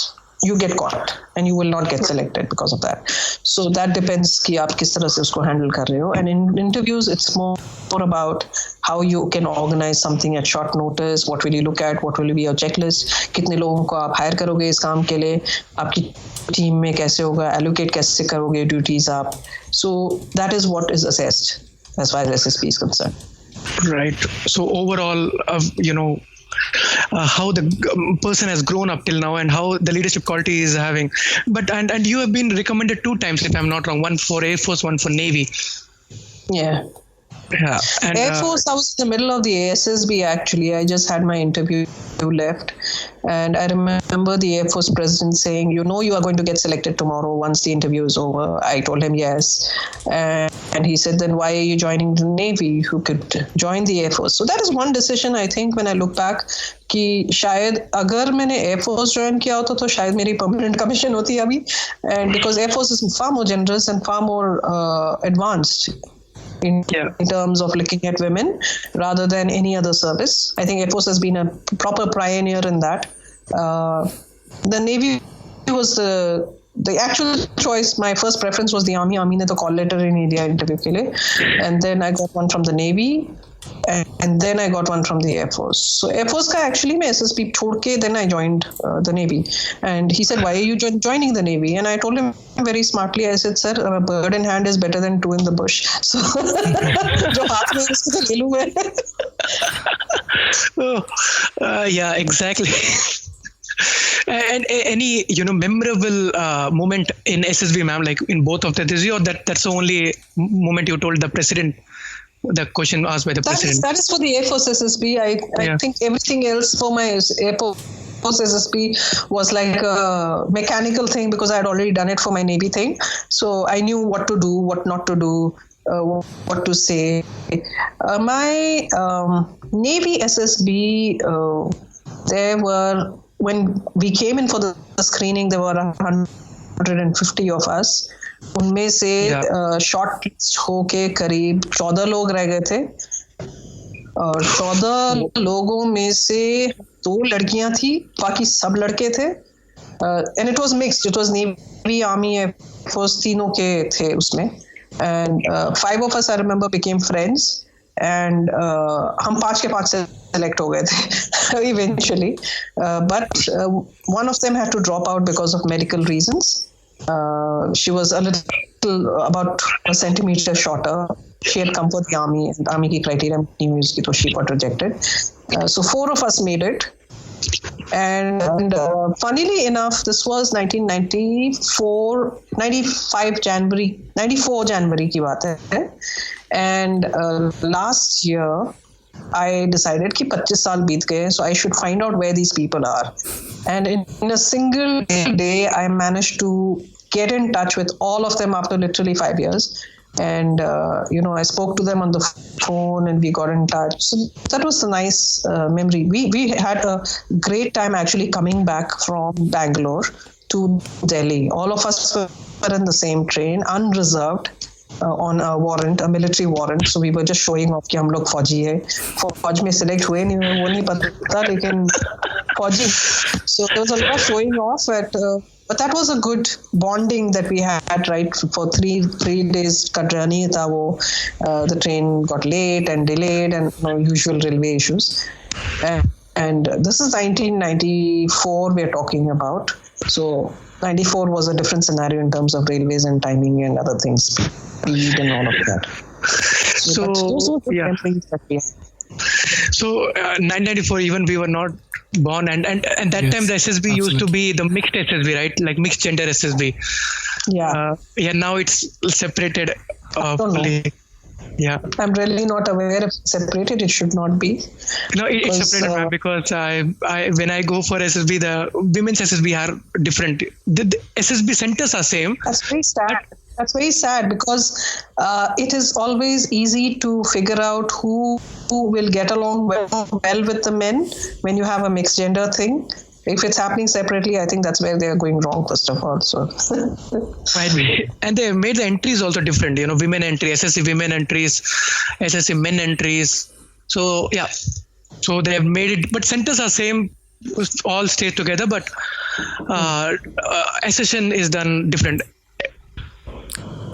You get caught and you will not get selected because of that. So that depends कि आप किस तरह से उसको handle कर रहे हो. And in interviews, it's more about how you can organize something at short notice. What will you look at? What will be your checklist? कितने लोगों को आप hire करोगे इस काम के लिए? आपकी टीम में कैसे होगा? Allocate कैसे करोगे duties आप? So that is what is assessed as far as SSP is concerned. Right. So overall, how the person has grown up till now and how the leadership quality is having. But and you have been recommended 2 times, if I'm not wrong, one for Air Force, one for Navy. Yeah. Yeah. And, Air Force, I was in the middle of the ASSB actually. I just had my interview left. And I remember the Air Force president saying, you are going to get selected tomorrow once the interview is over. I told him yes. And he said, then why are you joining the Navy? Who could join the Air Force? So that is one decision, I think, when I look back, कि शायद अगर मैंने Air Force join किया होता तो शायद मेरी permanent commission होती अभी. And because Air Force is far more generous and far more advanced in terms of looking at women rather than any other service. I think Air Force has been a proper pioneer in that. The Navy was the actual choice. My first preference was the Army. Army ने तो call letter in India interview के लिए, and then I got one from the Navy, and then I got one from the Air Force. So Air Force का actually मैं SSP छोड़ के then I joined the Navy. And he said, why are you joining the Navy? And I told him very smartly, I said, sir, a bird in hand is better than 2 in the bush. So जो हाथ में उसको तो ले लूँ मैं. Yeah, exactly. And any memorable moment in SSB, ma'am, like in both of that, or that's the only moment you told the president the question asked by the president? That is for the Air Force SSB. I think everything else for my Air Force SSB was like a mechanical thing because I had already done it for my Navy thing. So I knew what to do, what not to do, what to say. My Navy SSB, when we came in for the screening, there were 150 of us. उनमें से short list होके करीब 14 लोग रह गए थे और 14 लोगों में से 2 लड़कियां थी, बाकी सब लड़के थे. And it was mixed, it was navy, army, air force, तीनों के थे उसमें. And 5 of us I remember became friends. And हम 5 के 5 select हो गए थे eventually. But one of them had to drop out because of medical reasons. She was a little about a centimeter shorter. She had come for the army, and army की criteria नहीं हुई उसकी, तो she got rejected. So 4 of us made it. And funnily enough, this was 94 January की बात है. And last year I decided कि 25 साल बीत गए, so I should find out where these people are. And in a single day, I managed to get in touch with all of them after literally 5 years. And I spoke to them on the phone and we got in touch. So that was a nice memory. We had a great time actually coming back from Bangalore to Delhi. All of us were in the same train, unreserved, on a warrant, a military warrant. So we were just showing off कि हम लोग फौजी है. फौज में select हुए नहीं हुए वो नहीं पता, लेकिन फौजी. So there was a lot of showing off but that was a good bonding that we had, right? For 3 days का journey था वो. The train got late and delayed and usual railway issues. And this is 1994 we're talking about. So 94 was a different scenario in terms of railways and timing and other things, speed and all of that. So those were the memories that we had. So 1994, even we were not born, and that time the SSB absolutely. used to be the mixed SSB, right? Like mixed gender SSB. Yeah. Now it's separated fully. Yeah. I'm really not aware if it's separated. It should not be. No, it's Because, separated, ma'am, because I when I go for SSB, the women's SSB are different. The SSB centers are same. That's very sad. That's very sad because it is always easy to figure out who will get along well with the men when you have a mixed gender thing. If it's happening separately, I think that's where they are going wrong, first of all. So, Right. And they made the entries also different. Women entry, SSC women entries, SSC men entries. So yeah, so they have made it, but centers are same, all stay together, but accession is done different.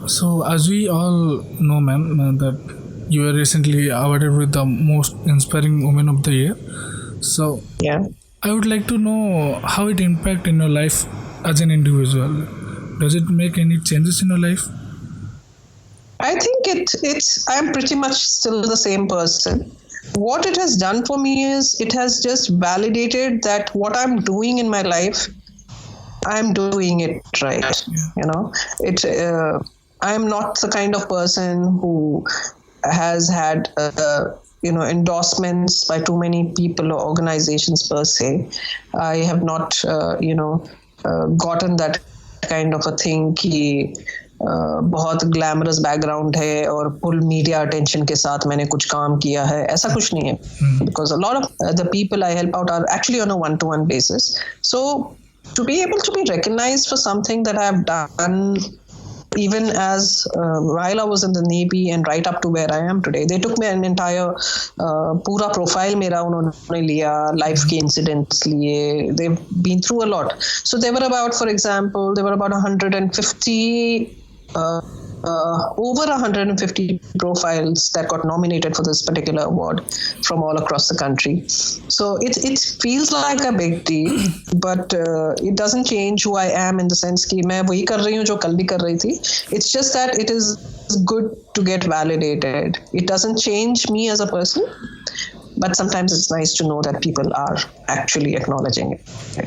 So, as we all know, ma'am, that you were recently awarded with the most inspiring woman of the year. So, yeah. I would like to know how it impact in your life as an individual. Does it make any changes in your life? I think I'm pretty much still the same person. What it has done for me is it has just validated that what I'm doing in my life, I'm doing it right. Yeah. I'm not the kind of person who has had endorsements by too many people or organizations per se. I have not gotten that kind of a thing कि बहुत glamorous background है और full media attention के साथ मैंने कुछ काम किया है, ऐसा कुछ नहीं है. Because a lot of the people I help out are actually on a one-to-one basis. So to be able to be recognized for something that I have done, even as while I was in the Navy and right up to where I am today, they took me an entire पूरा profile मेरा उन्होंने लिया, life के incidents लिए. They've been through a lot. So there were about 150 over 150 profiles that got nominated for this particular award from all across the country. So it feels like a big deal, but it doesn't change who I am in the sense कि मैं वही कर रही हूँ जो कल भी कर रही थी. It's just that it is good to get validated. It doesn't change me as a person, but sometimes it's nice to know that people are actually acknowledging it.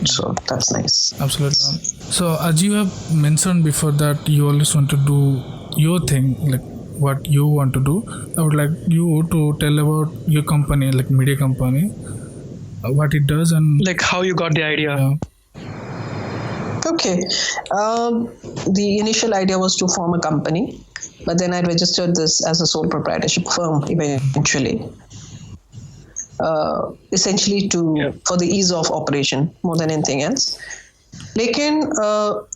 So that's nice. Absolutely. So as you have mentioned before that you always want to do your thing, like what you want to do, I would like you to tell about your company, like media company, what it does and like how you got the idea. Okay. The initial idea was to form a company, but then I registered this as a sole proprietorship firm eventually. Essentially for the ease of operation more than anything else. लेकिन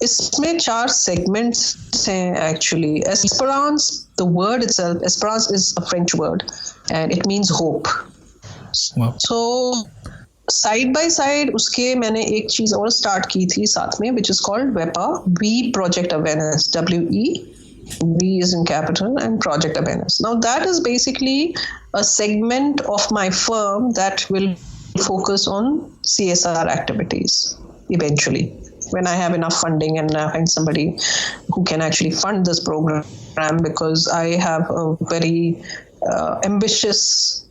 इसमें 4 segments हैं actually. Esperance, the word itself, Esperance is a French word and it means hope. Wow. So side by side उसके मैंने एक चीज़ और start की थी साथ में, which is called WEPA, We Project Awareness, WE. V is in capital and Project Awareness. Now that is basically a segment of my firm that will focus on CSR activities eventually. When I have enough funding and I find somebody who can actually fund this program, because I have a very ambitious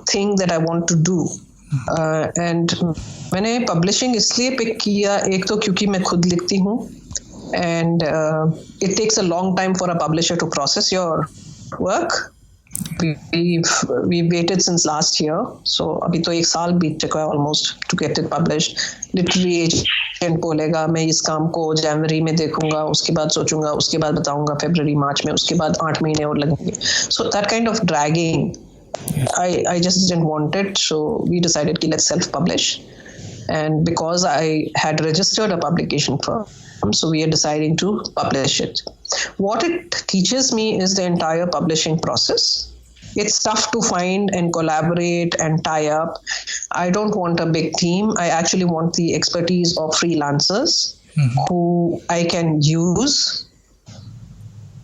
thing that I want to do. And मैंने publishing इसलिए pick किया, एक तो क्योंकि मैं खुद लिखती हूँ. And it takes a long time for a publisher to process your work. We've waited since last year, so अभी तो 1 साल बीत चुका है almost to get it published. Literary agent बोलेगा मैं इस काम को जनवरी में देखूंगा, उसके बाद सोचूंगा, उसके बाद बताऊंगा फरवरी मार्च में, उसके बाद 8 महीने और लगेंगे. So that kind of dragging, I just didn't want it. So we decided कि let's self-publish. And because I had registered a publication firm, so we are deciding to publish it. What it teaches me is the entire publishing process. It's tough to find and collaborate and tie up. I don't want a big team. I actually want the expertise of freelancers who I can use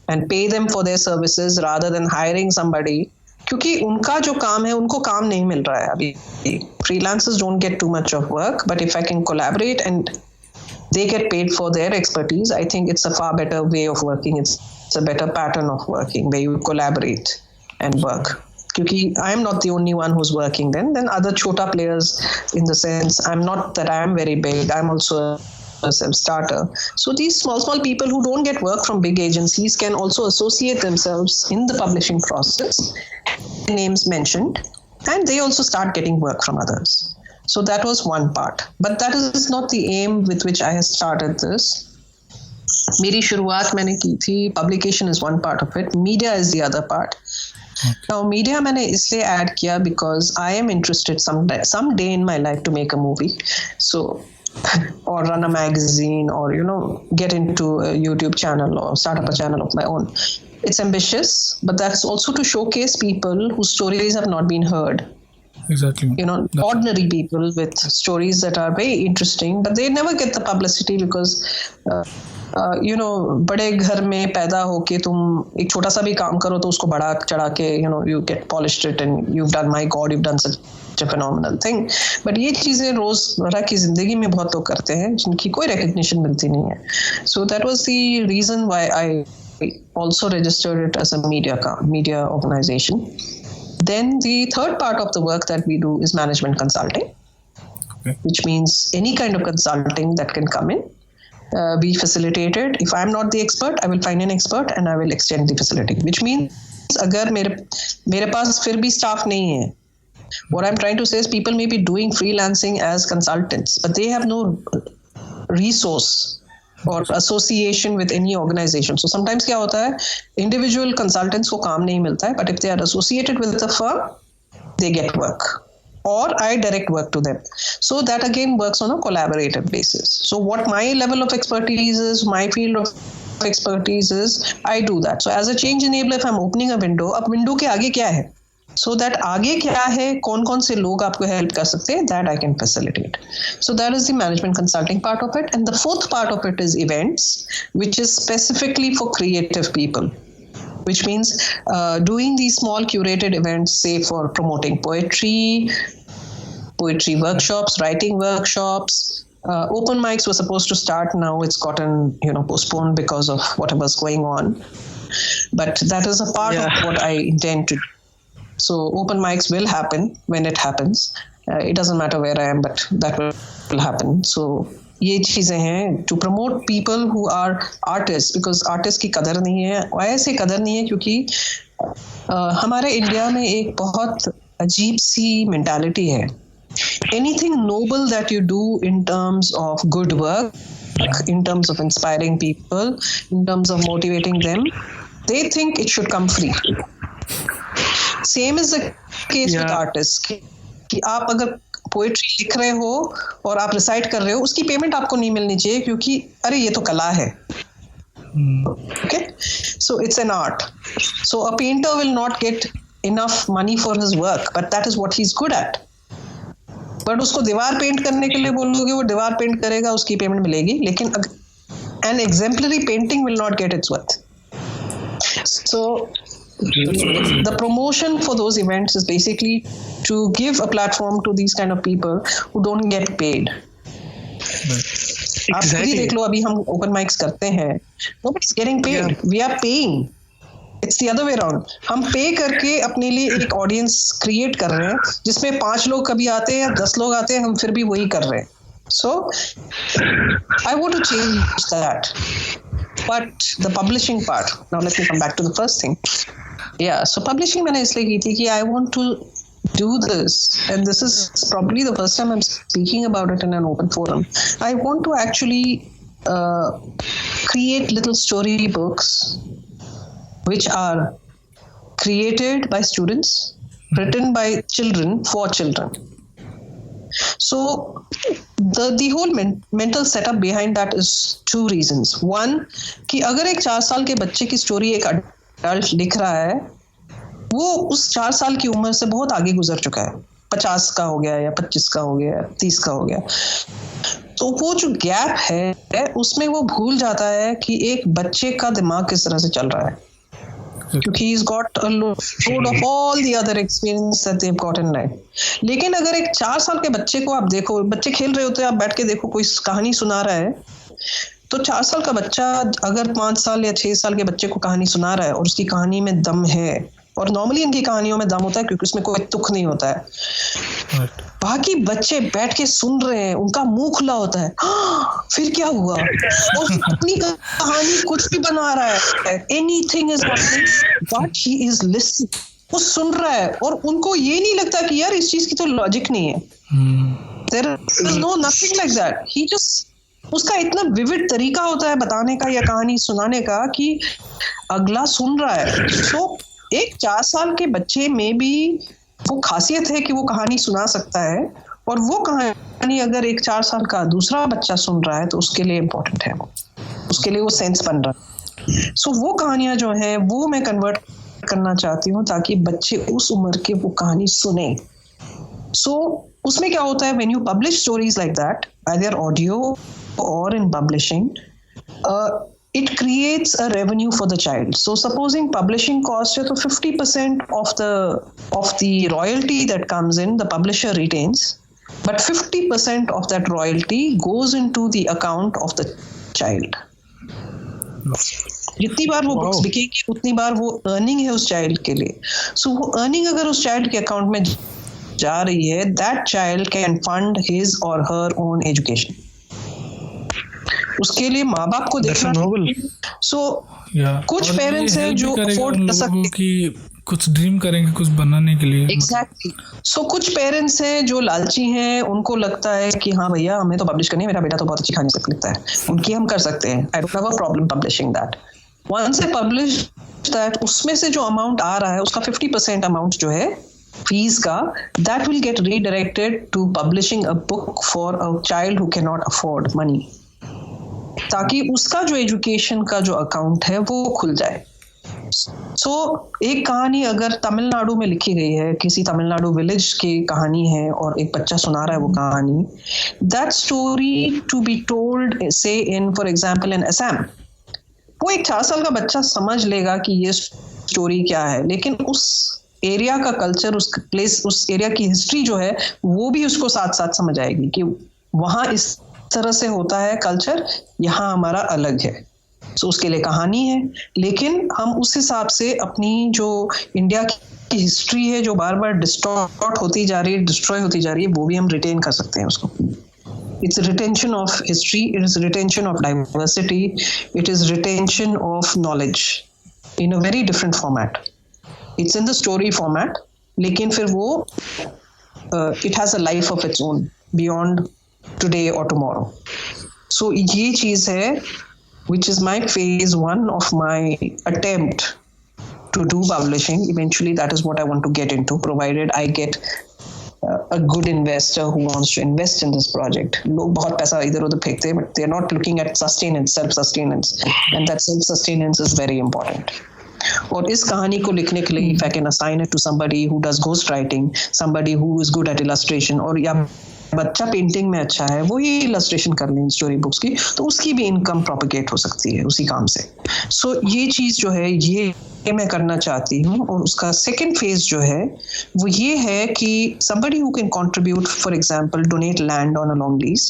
and pay them for their services rather than hiring somebody. क्योंकि उनका जो काम है उनको काम नहीं मिल रहा है अभी. Freelancers don't get too much of work, but if I can collaborate and they get paid for their expertise, I think it's a far better way of working. It's a better pattern of working where you collaborate and work. Because I'm not the only one who's working then other chota players, in the sense, I'm not that I am very big. I'm also yourself, starter. So these small people who don't get work from big agencies can also associate themselves in the publishing process, names mentioned, and they also start getting work from others. So that was one part. But that is not the aim with which I have started this. मेरी शुरुआत मैंने की थी, publication is one part of it, media is the other part. Now media मैंने इसलिए add किया because I am interested someday in my life to make a movie, so or run a magazine, or get into a YouTube channel or start up a channel of my own. It's ambitious, but that's also to showcase people whose stories have not been heard. Exactly. Ordinary people with stories that are very interesting, but they never get the publicity because बड़े घर में पैदा होके तुम एक छोटा सा भी काम करो तो उसको बड़ा चढ़ा के you get polished it and you've done, my God, you've done such a phenomenal thing. But ये चीजें रोजमर्रा की जिंदगी में बहुत लोग करते हैं जिनकी कोई recognition मिलती नहीं है. So that was the reason why I also registered it as a media organization. Then the third part of the work that we do is management consulting, which means any kind of consulting that can come in. We facilitate it. If I'm not the expert, I will find an expert and I will extend the facility. Which means, अगर मेरे पास फिर भी staff नहीं है, what I'm trying to say is people may be doing freelancing as consultants, but they have no resource or association with any organization. So sometimes क्या होता है, individual consultants को काम नहीं मिलता है, but if they are associated with the firm, they get work. Or I direct work to them. So that again works on a collaborative basis. So what my level of expertise is, my field of expertise is, I do that. So as a change enabler, if I'm opening a window, अब window के आगे क्या है? So that आगे क्या है, कौन-कौन से लोग आपको help कर सकते हैं, that I can facilitate. So that is the management consulting part of it. And the fourth part of it is events, which is specifically for creative people. Which means doing these small curated events, say for promoting poetry workshops, writing workshops. Open mics were supposed to start. Now it's gotten postponed because of whatever's going on. But that is a part of what I intend to do. So open mics will happen when it happens. It doesn't matter where I am, but that will happen. So ये चीजें हैं to promote people who are artists, because artists की कदर नहीं है. ऐसे कदर नहीं है क्योंकि हमारे इंडिया में एक बहुत अजीब सी मेंटालिटी है. Anything noble that you do in terms of good work, in terms of inspiring people, in terms of motivating them, they think it should come free. Same is the case with artists. कि आप अगर poetry लिख रहे हो और आप recite कर रहे हो, उसकी पेमेंट आपको नहीं मिलनी चाहिए क्योंकि अरे ये तो कला है. Okay, so it's an art. So a painter will not get enough money for his work, but that is what he's good at. But उसको दीवार पेंट करने के लिए बोलोगे, वो दीवार पेंट करेगा, उसकी पेमेंट मिलेगी, लेकिन an exemplary painting will not get its worth. So the promotion for those events is basically to give a platform to these kind of people who don't get paid. आप खुद ही देख लो, अभी हम open mics करते हैं, nobody's getting paid. We are paying. It's the other way around. हम पे करके अपने लिए एक ऑडियंस क्रिएट कर रहे हैं जिसमें 5 लोग कभी आते हैं या 10 लोग आते हैं, हम फिर भी वही कर रहे हैं. So I want to change that. But the publishing part, now let me come back to the first thing. Yeah, so publishing मैंने इसलिए की थी कि I want to do this, and this is probably the first time I'm speaking about it in an open forum. I want to actually create little story books which are created by students, written by children for children. So the whole mental setup behind that is 2 reasons. One, कि अगर एक 4 साल के बच्चे की story एक adult लिख रहा है, वो उस 4 साल की उम्र से बहुत आगे गुजर चुका है, 50 का हो गया या 25 का हो गया, 30 का हो गया. तो वो जो गैप है उसमें वो भूल जाता है कि एक बच्चे का दिमाग किस तरह से चल रहा है, क्योंकि he's got a load of all the other experience that they've got in life. लेकिन अगर एक 4 साल के बच्चे को आप देखो, बच्चे खेल रहे होते हैं, आप बैठ के देखो, कोई कहानी सुना रहा है, तो 4 साल का बच्चा अगर 5 साल या 6 साल के बच्चे को कहानी सुना रहा है और उसकी कहानी में दम है, और नॉर्मली इनकी कहानियों में दम होता है क्योंकि उसमें कोई तुक नहीं होता है। बाकी बच्चे बैठ के सुन रहे हैं, उनका मुंह खुला होता है, फिर क्या हुआ, और अपनी कहानी कुछ भी बना रहा है, anything is happening but he is listening, वो सुन रहा है, और उनको ये नहीं लगता कि यार इस चीज की तो लॉजिक नहीं है, there is no nothing like that, he just, उसका इतना विविड तरीका होता है बताने का या कहानी सुनाने का कि अगला सुन रहा है। सो एक 4 साल के बच्चे में भी वो खासियत है कि वो कहानी सुना सकता है, और वो कहानी अगर एक 4 साल का दूसरा बच्चा सुन रहा है तो उसके लिए इम्पोर्टेंट है, उसके लिए वो सेंस बन रहा है। सो वो कहानियां जो है वो मैं कन्वर्ट करना चाहती हूँ ताकि बच्चे उस उम्र के वो कहानी सुने। सो उसमें क्या होता है, when you publish stories like that, either audio or in publishing, it creates a revenue for the child. So supposing publishing cost है तो 50% of the royalty that comes in the publisher retains, but 50% of that royalty goes into the account of the child. जितनी बार वो books बिकेगी उतनी बार वो earning है उस child के लिए। सो वो अर्निंग अगर उस चाइल्ड के अकाउंट में जा रही है, that child can fund his or her own education. उसके लिए माँ बाप को देखना। सो कुछ पेरेंट्स हैं जो अफोर्ड कर सकते कि कुछ ड्रीम करेंगे कुछ बनाने के लिए। एग्जैक्टली। सो कुछ पेरेंट्स हैं जो लालची हैं, उनको लगता है कि हाँ भैया हमें तो पब्लिश करनी है, मेरा बेटा तो बहुत अच्छी कहानी लिखता है, उनकी हम कर सकते हैं, I don't have a problem publishing that. Once I publish that, उसमें से जो अमाउंट आ रहा है उसका 50% अमाउंट जो है फीस का, that will get redirected to publishing a book for a child who can not afford money, ताकि उसका जो एजुकेशन का जो अकाउंट है वो खुल जाए। सो एक कहानी अगर तमिलनाडु में लिखी गई है, किसी तमिलनाडु विलेज की कहानी है और एक बच्चा सुना रहा है वो कहानी, that story to be told say in for example in Assam, वो एक 4 साल का बच्चा समझ लेगा कि ये स्टोरी क्या है, लेकिन उस एरिया का कल्चर, उस प्लेस, उस एरिया की हिस्ट्री जो है वो भी उसको साथ साथ समझ आएगी कि वहां इस तरह से होता है कल्चर, यहाँ हमारा अलग है। सो उसके लिए कहानी है, लेकिन हम उस हिसाब से अपनी जो इंडिया की हिस्ट्री है जो बार बार डिस्टॉर्ट होती जा रही है, डिस्ट्रॉय होती जा रही है, वो भी हम रिटेन कर सकते हैं उसको। It's retention of history, it is retention of diversity, it is retention of knowledge in a very different format. It's in the story format, लेकिन फिर वो it has a life of its own beyond today or tomorrow. So ये चीज है which is my phase 1 of my attempt to do publishing. Eventually that is what I want to get into, provided I get a good investor who wants to invest in this project. लोग बहुत पैसा इधर उधर फेंकते हैं, but they are not looking at sustenance, self-sustenance, and that self-sustenance is very important. और इस कहानी को लिखने के लिए if I can assign it to somebody who does ghost writing, somebody who is good at illustration, और या बच्चा पेंटिंग में अच्छा है, वो ही इलस्ट्रेशन कर लें स्टोरी बुक्स की, तो उसकी भी इनकम प्रोपेगेट हो सकती है उसी काम से। सो ये चीज जो है ये मैं करना चाहती हूँ। और उसका सेकेंड फेज जो है वो ये है कि somebody who can contribute, for example, donate land on a long lease.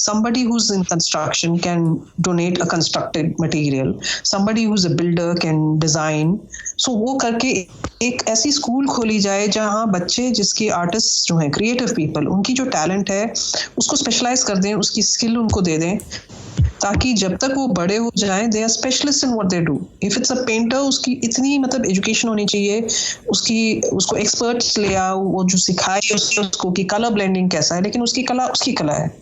Somebody who's in construction can donate a constructed material. Somebody who's a builder can design. So वो करके एक ऐसी स्कूल खोली जाए जहाँ बच्चे जिसके आर्टिस्ट जो हैं, क्रिएटिव पीपल, उनकी जो टैलेंट है उसको स्पेशलाइज कर दें, उसकी स्किल उनको दे दें, ताकि जब तक वो बड़े हो जाएं they are specialist in what they do. If it's a painter, उसकी इतनी मतलब एजुकेशन होनी चाहिए, उसको एक्सपर्ट्स ले आओ, वो जो सिखाए उसको कि कलर ब्लेंडिंग कैसा है, लेकिन उसकी कला है।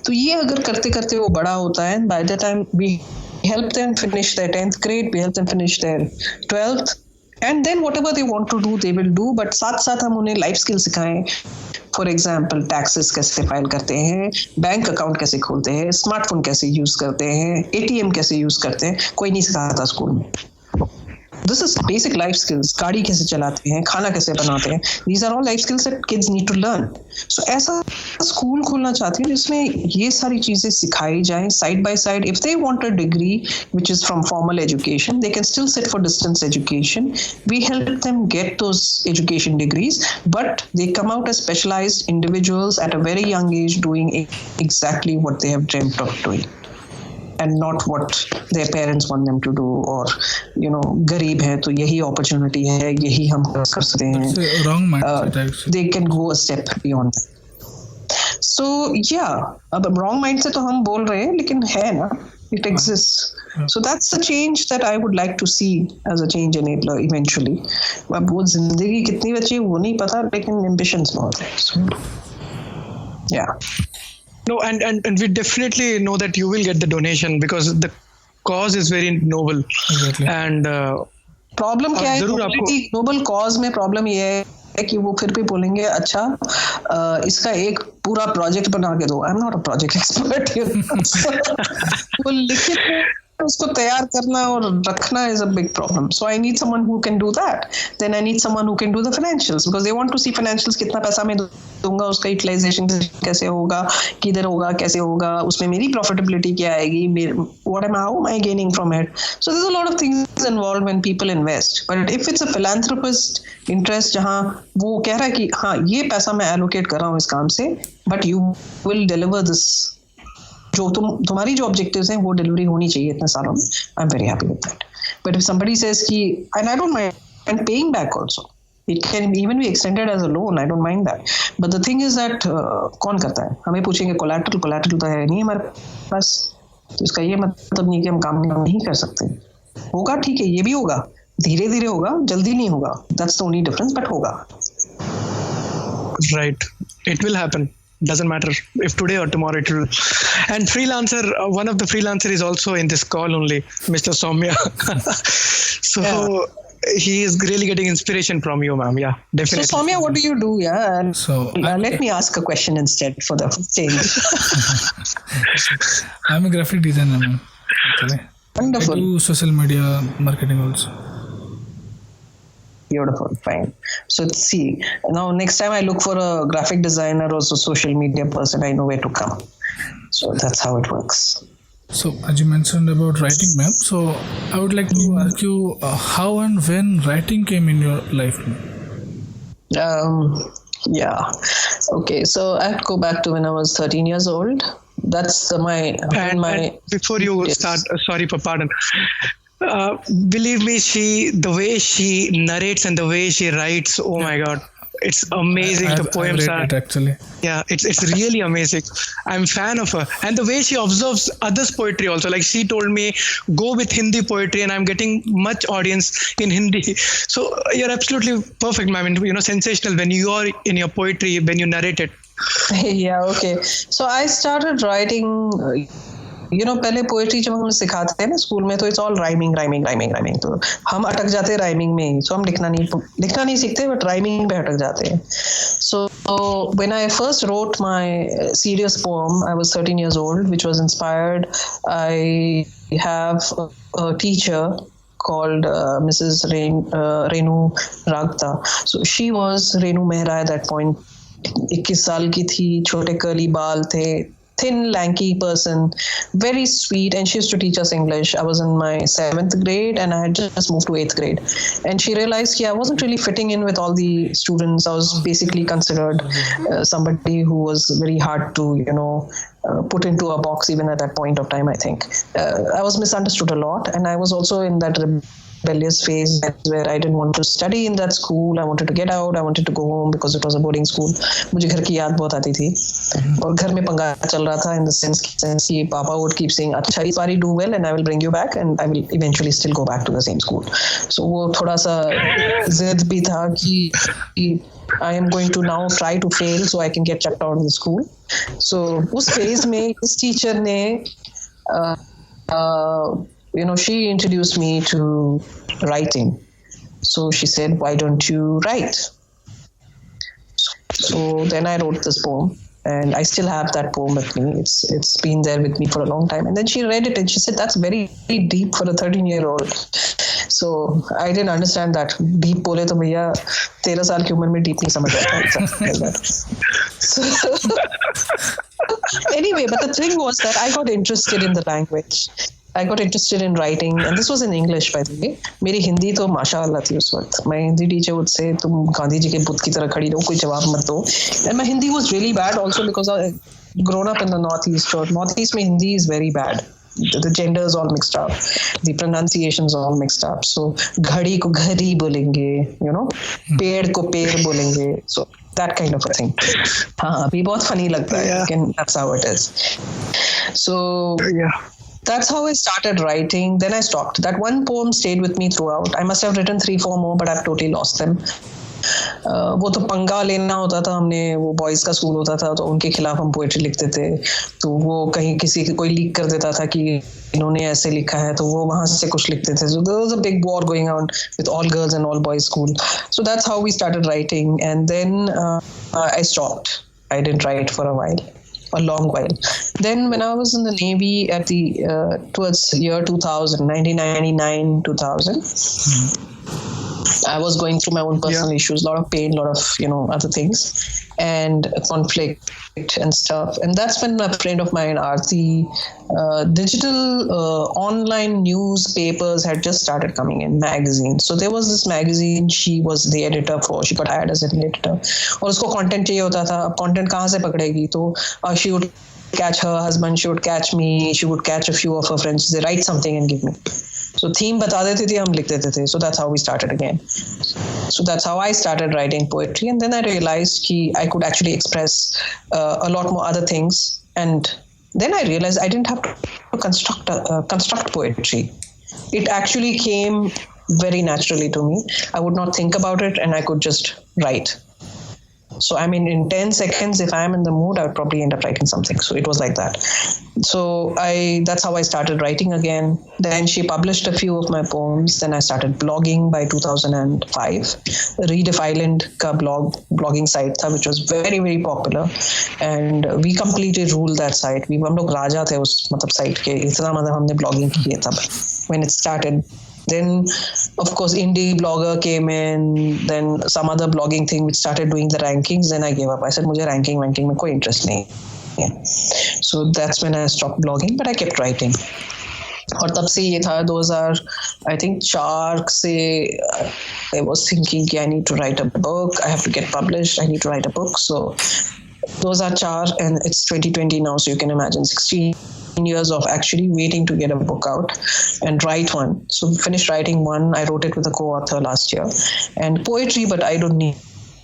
तो ये अगर करते करते वो बड़ा होता है, by the time we help them finish their 10th grade, we help them finish their 12th, and then whatever they want to do they will do, but साथ साथ हम उन्हें लाइफ स्किल सिखाएं। फॉर एग्जाम्पल टैक्सेस कैसे file करते हैं, bank account कैसे खोलते हैं, स्मार्टफोन कैसे यूज करते हैं, एटीएम कैसे यूज करते हैं, कोई नहीं सिखाता स्कूल में। This is basic life skills. गाड़ी कैसे चलाते हैं, खाना कैसे बनाते हैं, these are all life skills that kids need to learn. So ऐसा स्कूल खोलना चाहती हूँ जिसमें ये सारी चीजें सिखाई जाएं side by side. If they want a degree which is from formal education, they can still sit for distance education. We help them get those education degrees, but they come out as specialised individuals at a very young age doing exactly what they have dreamt of doing. and not what their parents want them to do, or गरीब है तो यही opportunity है, यही हम कर सकते हैं. That's a wrong mindset, actually. They can go a step beyond that. So अब wrong mindset तो हम बोल रहे हैं, लेकिन है ना, it exists. So that's the change that I would like to see as a change enabler eventually. अब वो जिंदगी कितनी बची वो नहीं पता, लेकिन ambitions बहुत है. So yeah. No, and we definitely know that you will get the donation because the cause is very noble. Exactly. And problem क्या है, जरूर आपको नोबल कॉज में प्रॉब्लम ये है कि वो फिर भी बोलेंगे अच्छा इसका एक पूरा प्रोजेक्ट बना के दो. I am not a project expert. वो लिखित उसको तैयार करना और रखना is a big problem. So I need someone who can do that. Then I need someone who can do the financials because they want to see financials. कितना पैसा मैं दूंगा, उसका यूटिलाइजेशन कैसे होगा, किधर होगा, कैसे होगा, उसमें मेरी प्रॉफिटेबिलिटी क्या आएगी, how am I gaining from it. So there's a lot of things involved when people invest. But if it's a philanthropist interest जहाँ वो कह रहा है कि हाँ ये पैसा मैं allocate कर रहा हूँ इस काम से, but you will deliver this, जो तुम्हारी जो ऑब्जेक्टिव्स हैं वो डिलीवरी होनी चाहिए इतने सालों में, I am very happy with that. But if somebody says कि and I don't mind paying back also, it can even be extended as a loan, I don't mind that. But the thing is that कौन करता है, हमें पूछेंगे collateral तो है नहीं हमारे पास, तो इसका ये मतलब नहीं कि हम काम नहीं कर सकते. होगा, ठीक है, ये भी होगा, धीरे धीरे होगा, जल्दी नहीं होगा, that's the only difference, but होगा. Right, it will happen. Doesn't matter if today or tomorrow it will. And freelancer, one of the freelancer is also in this call only, Mr. Soumya. So he is really getting inspiration from you, ma'am. Yeah, definitely. So Soumya, what do you do? Yeah, and So let me ask a question instead for the change. I'm a graphic designer, ma'am. Actually, Wonderful. I do social media marketing also. Beautiful, fine. So see, now next time I look for a graphic designer or social media person, I know where to come. So that's how it works. So as you mentioned about writing, ma'am, so I would like to ask you how and when writing came in your life, ma'am? Yeah. Okay, so I have to go back to when I was 13 years old. That's And before you start, sorry for pardon. Believe me, the way she narrates and the way she writes, oh my God, it's amazing. The poems are actually. Yeah, it's really amazing. I'm fan of her, and the way she observes others' poetry also. Like she told me, go with Hindi poetry, and I'm getting much audience in Hindi. So you're absolutely perfect, ma'am. Sensational when you are in your poetry, when you narrate it. Yeah, okay. So I started writing. पहले poetry जब हमें सिखाते हैं ना school में, तो it's all rhyming. तो हम अटक जाते हैं राइमिंग में ही, सो हम लिखना नहीं सीखते, बट राइमिंग पे अटक जाते हैं. So when I first road my serious poem, I was 13 years old, which was inspired. I have a teacher called Mrs. Renu Ragta. So she was Renu Mehra at that point. 21 साल की थी, छोटे curly बाल थे, thin, lanky person, very sweet, and she used to teach us English. I was in my 7th grade and I had just moved to 8th grade. And she realized I wasn't really fitting in with all the students. I was basically considered somebody who was very hard to, put into a box even at that point of time, I think. I was misunderstood a lot, and I was also in that rebellious phase where I didn't want to study in that school. I wanted to get out. I wanted to go home because it was a boarding school. मुझे घर की याद बहुत आती थी, और घर में पंगा चल रहा था in the sense कि पापा would keep saying, अच्छा इस बारी do well and I will bring you back and I will eventually still go back to the same school. So वो थोड़ा सा जिद भी था कि I am going to now try to fail so I can get checked out of the school. So उस phase में इस teacher ने she introduced me to writing. So she said, why don't you write? So then I wrote this poem, and I still have that poem with me. It's been there with me for a long time. And then she read it and she said, that's very deep for a 13-year-old. So I didn't understand that. Deep bole to bhaiya 13 साल की उम्र में deep नहीं समझ आता. So anyway, but the thing was that I got interested in the language. I got interested in writing, and this was in English, by the way. मेरी हिंदी तो माशाअल्लाह थी उस वक्त. My Hindi teacher would say, तुम गांधी जी के बुत की तरह खड़ी रहो, कोई जवाब मत दो. And my Hindi was really bad also because I grown up in the Northeast. और Northeast में Hindi is very bad. the genders all mixed up, the pronunciations all mixed up. So ghadi ko ghari bolenge, ped ko ped bolenge. So that kind of a thing. Abhi bahut funny lagta hai, lekin that's how it is. So that's how I started writing. Then I stopped. That one poem stayed with me throughout. I must have written 3-4 more, but I've totally lost them. वो तो पंगा लेना होता था हमने, वो boys का school होता था तो उनके खिलाफ हम पोएट्री लिखते थे, तो वो कहीं किसी कोई लीक कर देता था कि इन्होंने ऐसे लिखा है, तो वो वहां से कुछ लिखते थे. So there was a big war going on with all girls and all boys school. So that's how we started writing, and then I stopped. I didn't write for a while. A long while. Then when I was in the Navy at the towards year 2000, 1999, 2000, I was going through my own personal issues, a lot of pain, a lot of, other things, and conflict and stuff. And that's when a friend of mine, Aarti, digital online newspapers had just started coming in, magazines. So there was this magazine she was the editor for. She got hired as an editor. और उसको content चाहिए होता था. अब content कहाँ से पकड़ेगी? तो she would catch her husband, she would catch me, she would catch a few of her friends. They write something and give me. So theme बता देती थी, हम लिख देते थे. So that's how we started again. So that's how I started writing poetry. And then I realized I could actually express a lot more other things. And then I realized I didn't have to construct poetry. It actually came very naturally to me. I would not think about it and I could just write. So, I mean, in 10 seconds, if I am in the mood, I would probably end up writing something. So it was like that. So that's how I started writing again. Then she published a few of my poems. Then I started blogging by 2005. Read If Island ka blogging site tha, which was very, very popular. And we completely ruled that site. हम लोग राजा थे उस site के. इतना हमने blogging किए तब when it started. Then, of course, indie blogger came in, then some other blogging thing which started doing the rankings. Then I gave up. I said, मुझे ranking में कोई interest नहीं है. So that's when I stopped blogging, but I kept writing. और तब से ये था 2000, I think 4 से I was thinking कि I need to write a book. I have to get published. I need to write a book. So 2004 and it's 2020 now. So you can imagine 16 years of actually waiting to get a book out and write one. So finished writing one. I wrote it with a co-author last year. And poetry, but I don't need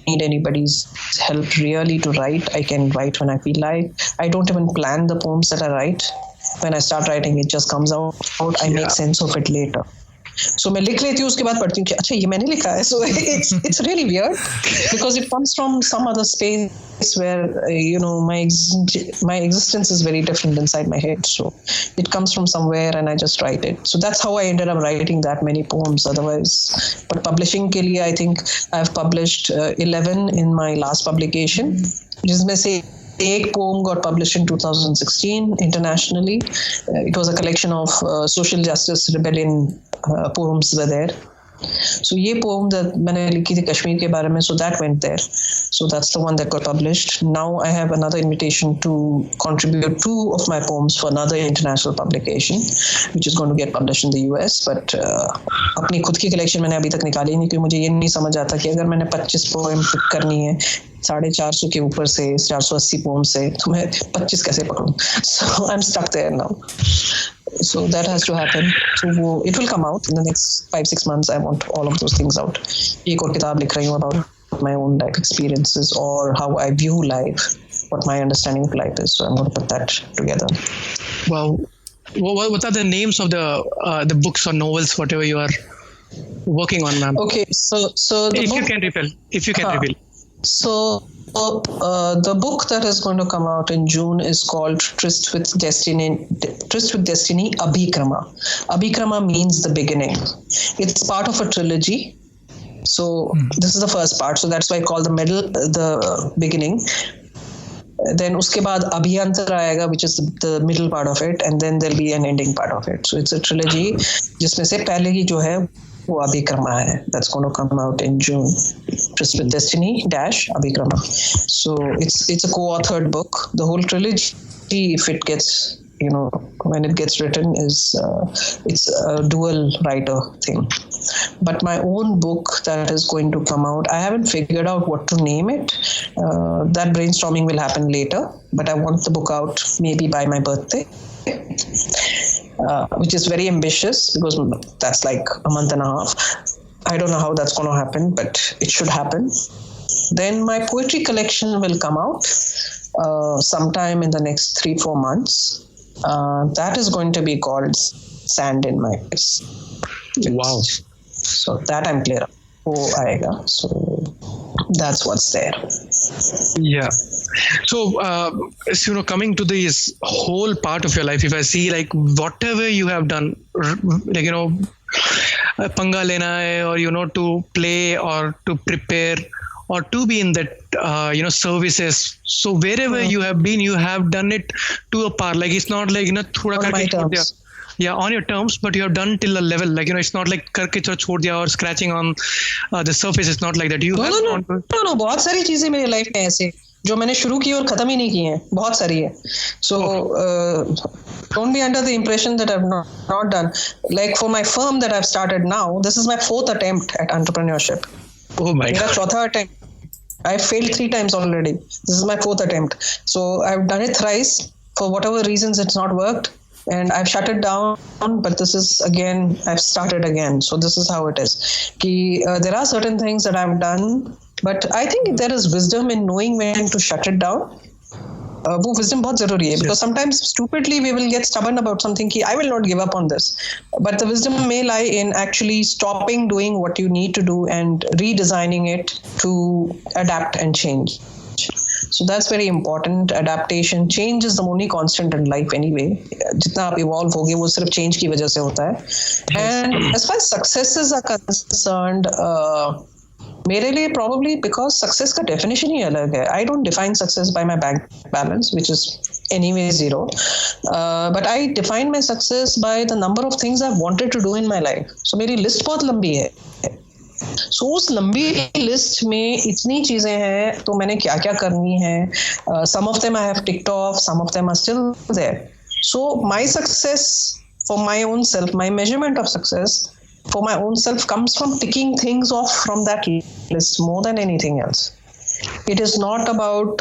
anybody's help really to write. I can write when I feel like. I don't even plan the poems that I write. When I start writing, it just comes out. I make sense of it later. So मैं लिख लेती हूँ, उसके बाद पढ़ती हूँ कि अच्छा ये मैंने लिखा है. So it's really weird because it comes from some other space where my existence is very different inside my head. So it comes from somewhere and I just write it. So that's how I ended up writing that many poems. Otherwise, but publishing के लिए I think I've published 11 in my last publication. जिसमें से एक poem got published in 2016 internationally. It was a collection of social justice rebellion poems were there. So ये poem that मैंने लिखी थी कश्मीर के बारे में, so that went there. So that's the one that got published. Now I have another invitation to contribute 2 of my poems for another international publication, which is going to get published in the US. But अपनी खुद की collection मैंने अभी तक निकाली नहीं, क्योंकि मुझे ये नहीं समझ आता कि अगर मैंने 25 poem pick करनी है 450 के ऊपर से 480 poem से, तो मैं 25 कैसे पकड़ूं? So I'm stuck there now. So that has to happen. So it will come out in the next 5-6 months. I want all of those things out. एक और किताब लिख रही हूँ about my own life experiences or how I view life, what my understanding of life is. So I'm going to put that together. Wow. What are the names of the books or novels, whatever you are working on, ma'am? Okay, so if you can reveal. So the book that is going to come out in June is called Tryst with Destiny, Abhikrama. Abhikrama means the beginning. It's part of a trilogy. So this is the first part. So that's why I call the beginning. Then uske baad Abhyantar aayega, which is the middle part of it, and then there'll be an ending part of it. So it's a trilogy. जिसमें से पहले की जो है वो Abhikrama hai. That's going to come out in June. Tryst with Destiny Abhikrama. So it's a co-authored book. The whole trilogy, if it gets, when it gets written, it's a dual writer thing. But my own book that is going to come out, I haven't figured out what to name it. That brainstorming will happen later. But I want the book out maybe by my birthday. which is very ambitious because that's like a month and a half. I don't know how that's going to happen, but it should happen. Then my poetry collection will come out sometime in the next 3-4 months. That is going to be called Sand in My Face. Wow. So that I'm clear of. So that's what's there. Yeah. So, coming to this whole part of your life, if I see like whatever you have done, like, panga lena hai, or, to play or to prepare or to be in that, services. So wherever you have been, you have done it to a par. Like, it's not like, thoda On my terms. Yeah, on your terms, but you have done till a level. Like, it's not like karke chhod diya or scratching on the surface. It's not like that. You have No. बहुत सारी चीजें मेरी life में ऐसे जो मैंने शुरू की और खत्म ही नहीं की हैं, बहुत सारी है. So don't be under the impression that I've not done. Like for my firm that I've started now, this is my 4th attempt at entrepreneurship. Oh my मेरा God. चौथा attempt. I failed 3 times already. This is my 4th attempt. So I've done it thrice. For whatever reasons, it's not worked. And I've shut it down, but this is again, I've started again. So this is how it is. There are certain things that I've done, but I think there is wisdom in knowing when to shut it down. वो wisdom बहुत जरूरी है, because sometimes stupidly we will get stubborn about something कि I will not give up on this. But the wisdom may lie in actually stopping doing what you need to do and redesigning it to adapt and change. So that's very important. Adaptation, change is the only constant in life anyway. जितना आप evolve होगे वो सिर्फ change की वजह से होता है. And as far as successes are concerned, मेरे लिए probably because success का definition ही अलग है. I don't define success by my bank balance, which is anyway 0. But I define my success by the number of things I've wanted to do in my life. So मेरी list बहुत लंबी है. So उस लंबी list में इतनी चीजें हैं तो मैंने क्या क्या करनी है. Some of them I have ticked off, some of them are still there. So my success for my own self, my measurement of success for my own self comes from ticking things off from that list more than anything else. It is not about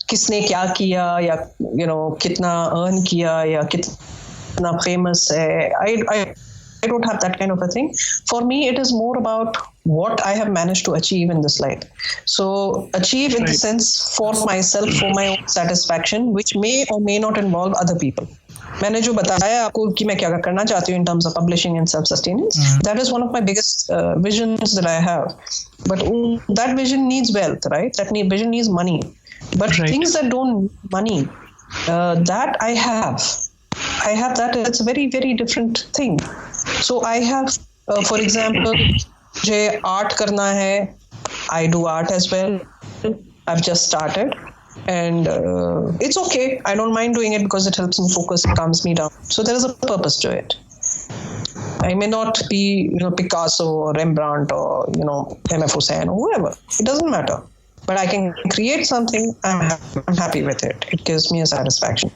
किसने क्या किया या कितना earn किया या कितना famous है. I don't have that kind of a thing. For me, it is more about what I have managed to achieve in this life. So achieve in the sense for myself, for my own satisfaction, which may or may not involve other people. मैंने जो बताया आपको कि मैं क्या करना चाहती हूँ in terms of publishing and self-sustenance, that is one of my biggest visions that I have. But that vision needs wealth, right? That vision needs money. But things that don't need money, that I have. I have that. It's a very, very different thing. So I have, for example, मुझे art करना है. I do art as well. I've just started. And it's okay. I don't mind doing it because it helps me focus, it calms me down. So there is a purpose to it. I may not be, Picasso or Rembrandt or, M.F. Hussain or whoever. It doesn't matter. But I can create something. I'm happy with it. It gives me a satisfaction.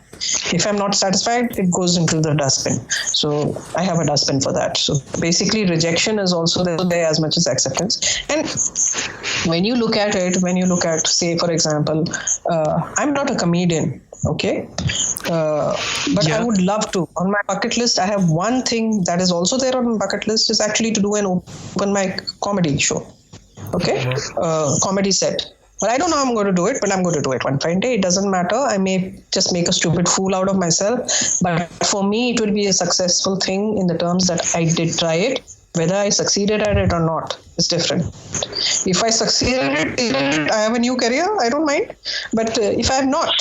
If I'm not satisfied, it goes into the dustbin. So I have a dustbin for that. So basically, rejection is also there as much as acceptance. And when you look at, say, for example, I'm not a comedian, okay? But I would love to. On my bucket list, I have one thing that is also there on my bucket list is actually to do an open mic comedy show, okay? Comedy set. But I don't know how I'm going to do it, but I'm going to do it one fine day. It doesn't matter. I may just make a stupid fool out of myself. But for me, it will be a successful thing in the terms that I did try it. Whether I succeeded at it or not is different. If I succeeded at it, I have a new career. I don't mind. But if I have not,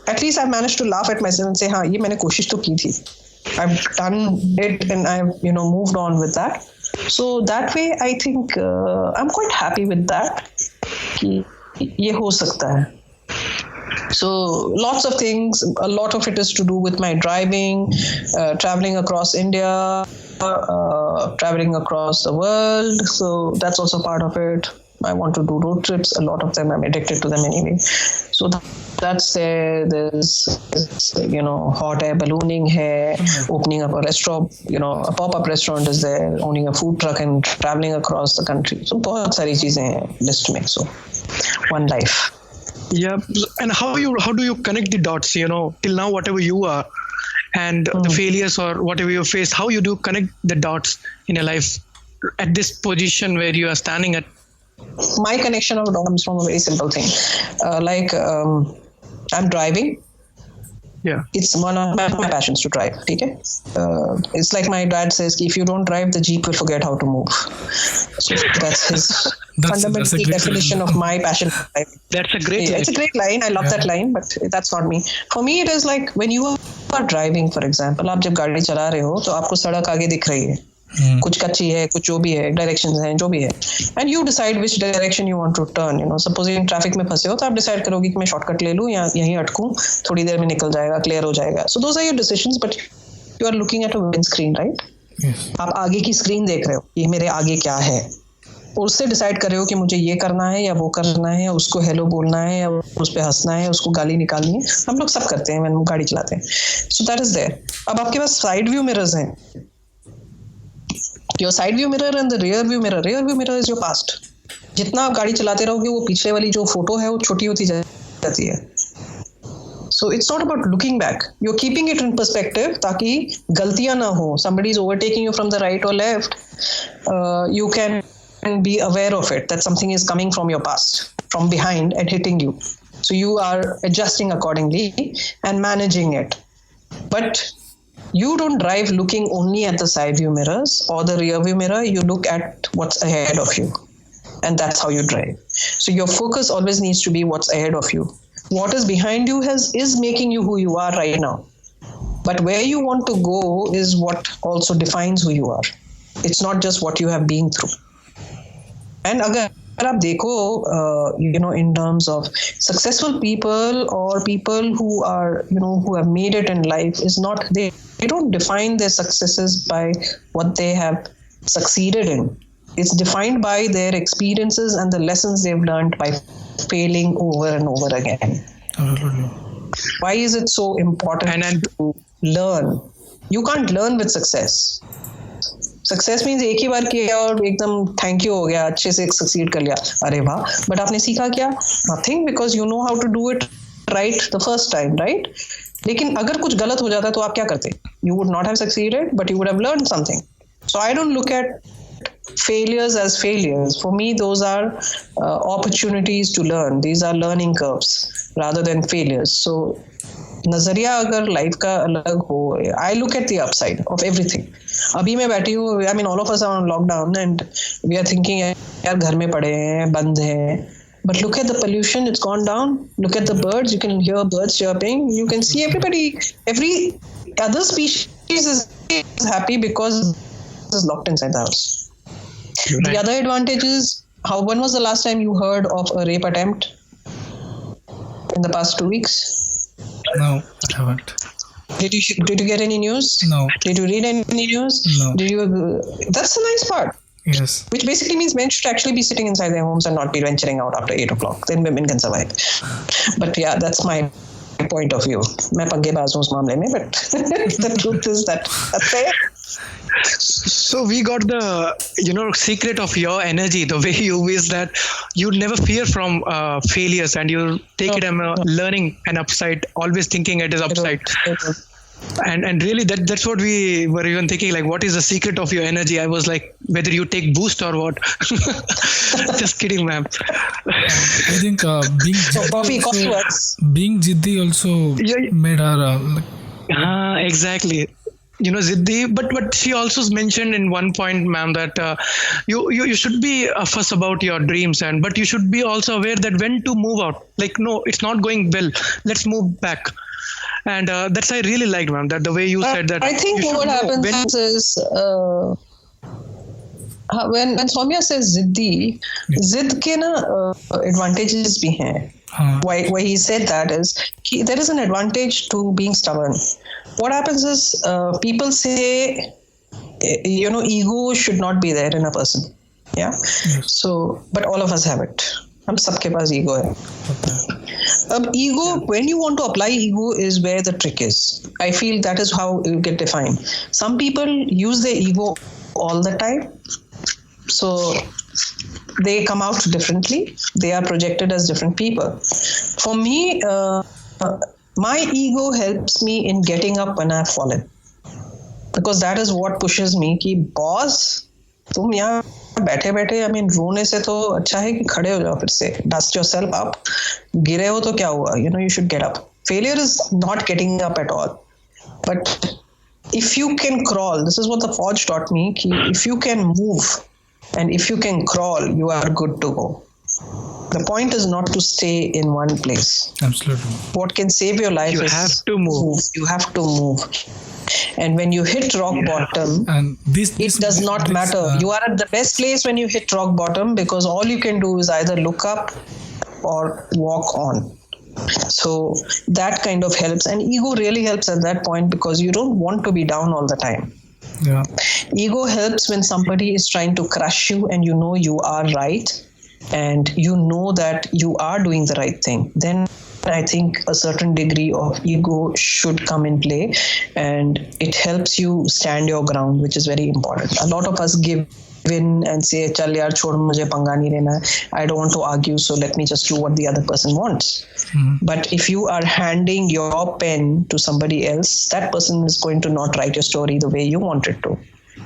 at least I've managed to laugh at myself and say, हाँ, ये मैंने कोशिश तो की थी. I've done it and I've moved on with that. So that way, I think I'm quite happy with that. ये हो सकता है. So lots of things, a lot of it is to do with my driving, traveling across India, traveling across the world. So that's also part of it. I want to do road trips. A lot of them, I'm addicted to them anyway. So that's there. There's, hot air ballooning hai, opening up a restaurant, a pop-up restaurant is there, owning a food truck and traveling across the country. So बहुत सारी चीजें हैं list में. So one life. Yeah, and how do you connect the dots? Till now, whatever you are, and the failures or whatever you faced, how you do connect the dots in your life at this position where you are standing at? My connection of dots comes from a very simple thing. I'm driving. Yeah. It's one of my passions to drive. Okay? It's like my dad says, if you don't drive, the Jeep will forget how to move. So that's his fundamental definition of my passion for driving. That's a great line. It's a great line. I love that line, but that's not me. For me, it is like when you are driving, for example, आप जब गाड़ी चला रहे हो तो आपको सड़क आगे दिख रही है. कुछ कच्ची है, कुछ जो भी है, डायरेक्शंस हैं, जो भी है, and you decide which direction you want to turn. Supposing traffic में फंसे हो तो आप डिसाइड करोगे कि मैं शॉर्टकट ले लूं या यहीं अटकूं, थोड़ी देर में निकल जाएगा, क्लियर हो जाएगा. So those are your decisions, but you are looking at a windscreen, right? Yes. आप आगे की स्क्रीन देख रहे हो, ये मेरे आगे क्या है, और उससे डिसाइड कर रहे हो कि मुझे ये करना है या वो करना है, उसको हेलो बोलना है या उस पर हंसना है, उसको गाली निकालनी है. हम लोग सब करते हैं when गाड़ी चलाते हैं. So that is there. अब आपके पास साइड व्यू मिरर्स हैं. Your side view mirror and the rear view mirror. Rear view mirror is your past. जितना आप गाड़ी चलाते रहोगे वो पिछले वाली जो फोटो है वो छोटी होती जाती है. So it's not about looking back. You're keeping it in perspective ताकि गलतियां ना हो. Somebody is overtaking you from the right or left. You can be aware of it, that something is coming from your past, from behind and hitting you. So you are adjusting accordingly and managing it. But you don't drive looking only at the side view mirrors or the rear view mirror. You look at what's ahead of you, and that's how you drive. So your focus always needs to be what's ahead of you. What is behind you is making you who you are right now. But where you want to go is what also defines who you are. It's not just what you have been through. And अगर आप देखो, in terms of successful people or people who are, who have made it in life, is not they don't define their successes by what they have succeeded in. It's defined by their experiences and the lessons they've learned by failing over and over again. Why is it so important to learn? You can't learn with success. Success means एक ही बार किया और एकदम thank you हो गया, अच्छे से succeed कर लिया, अरे वाह, बट आपने सीखा क्या? Nothing, because you know how to do it right the first time, right? लेकिन अगर कुछ गलत हो जाता तो आप क्या करते? You would not have succeeded, but you would have learned something. So I don't look at failures as failures. For me, those are opportunities to learn. These are learning curves rather than failures. So नजरिया अगर life का अलग हो, I look at the upside of everything. अभी मैं बैठी हूँ, I mean all of us are on lockdown and we are thinking यार घर में पड़े हैं, बंद हैं, but look at the pollution, it's gone down. Look at the birds, you can hear birds chirping, you can see every other species is happy because it's locked inside the house. Right. The other advantage is, when was the last time you heard of a rape attempt in the past 2 weeks? No, I haven't. Did you get any news? No. Did you read any news? No. That's the nice part. Yes. Which basically means men should actually be sitting inside their homes and not be venturing out after 8 o'clock. Then women can survive. But yeah, that's my point of view. मैं पग्गेबाज हूँ उस मामले में, but the truth is that's it. So we got the secret of your energy, the way you wish that you never fear from failures and you take it as a learning and upside, always thinking it is upside. And really that's what we were even thinking, like, what is the secret of your energy? I was like, whether you take boost or what. Just kidding, ma'am. I think being Jiddi also made her exactly. Ziddi, but she also mentioned in one point, ma'am, that you should be fuss about your dreams, but you should be also aware that when to move out. Like, no, it's not going well, let's move back. And that's I really liked, ma'am, that the way you said that. I think what happens is when Soumya says Ziddi, Zid ke na advantages bhi hain. Why he said that is there is an advantage to being stubborn. What happens is people say, ego should not be there in a person. Yeah. Yes. So, but all of us have it. हम सबके पास ego है. Ego, when you want to apply ego, is where the trick is. I feel that is how you get defined. Some people use their ego all the time, so they come out differently. They are projected as different people. For me, My ego helps me in getting up when I've fallen. Because that is what pushes me कि boss, तुम यहाँ बैठे बैठे रोने से तो अच्छा है कि खड़े हो जाओ फिर से, dust yourself up. गिरे हो तो क्या हुआ? You should get up. Failure is not getting up at all. But if you can crawl, this is what the Forge taught me, कि if you can move and if you can crawl, you are good to go. The point is not to stay in one place. Absolutely. What can save your life is have to move. You have to move. And when you hit rock bottom, And it does not matter. You are at the best place when you hit rock bottom because all you can do is either look up or walk on. So that kind of helps. And ego really helps at that point because you don't want to be down all the time. Yeah. Ego helps when somebody is trying to crush you and you know you are right and you know that you are doing the right thing. Then I think a certain degree of ego should come in play and it helps you stand your ground, which is very important. A lot of us give in and say, chal yaar, chhod mujhe panga nahi lena. I don't want to argue, so let me just do what the other person wants. But if you are handing your pen to somebody else, that person is going to not write your story the way you want it to.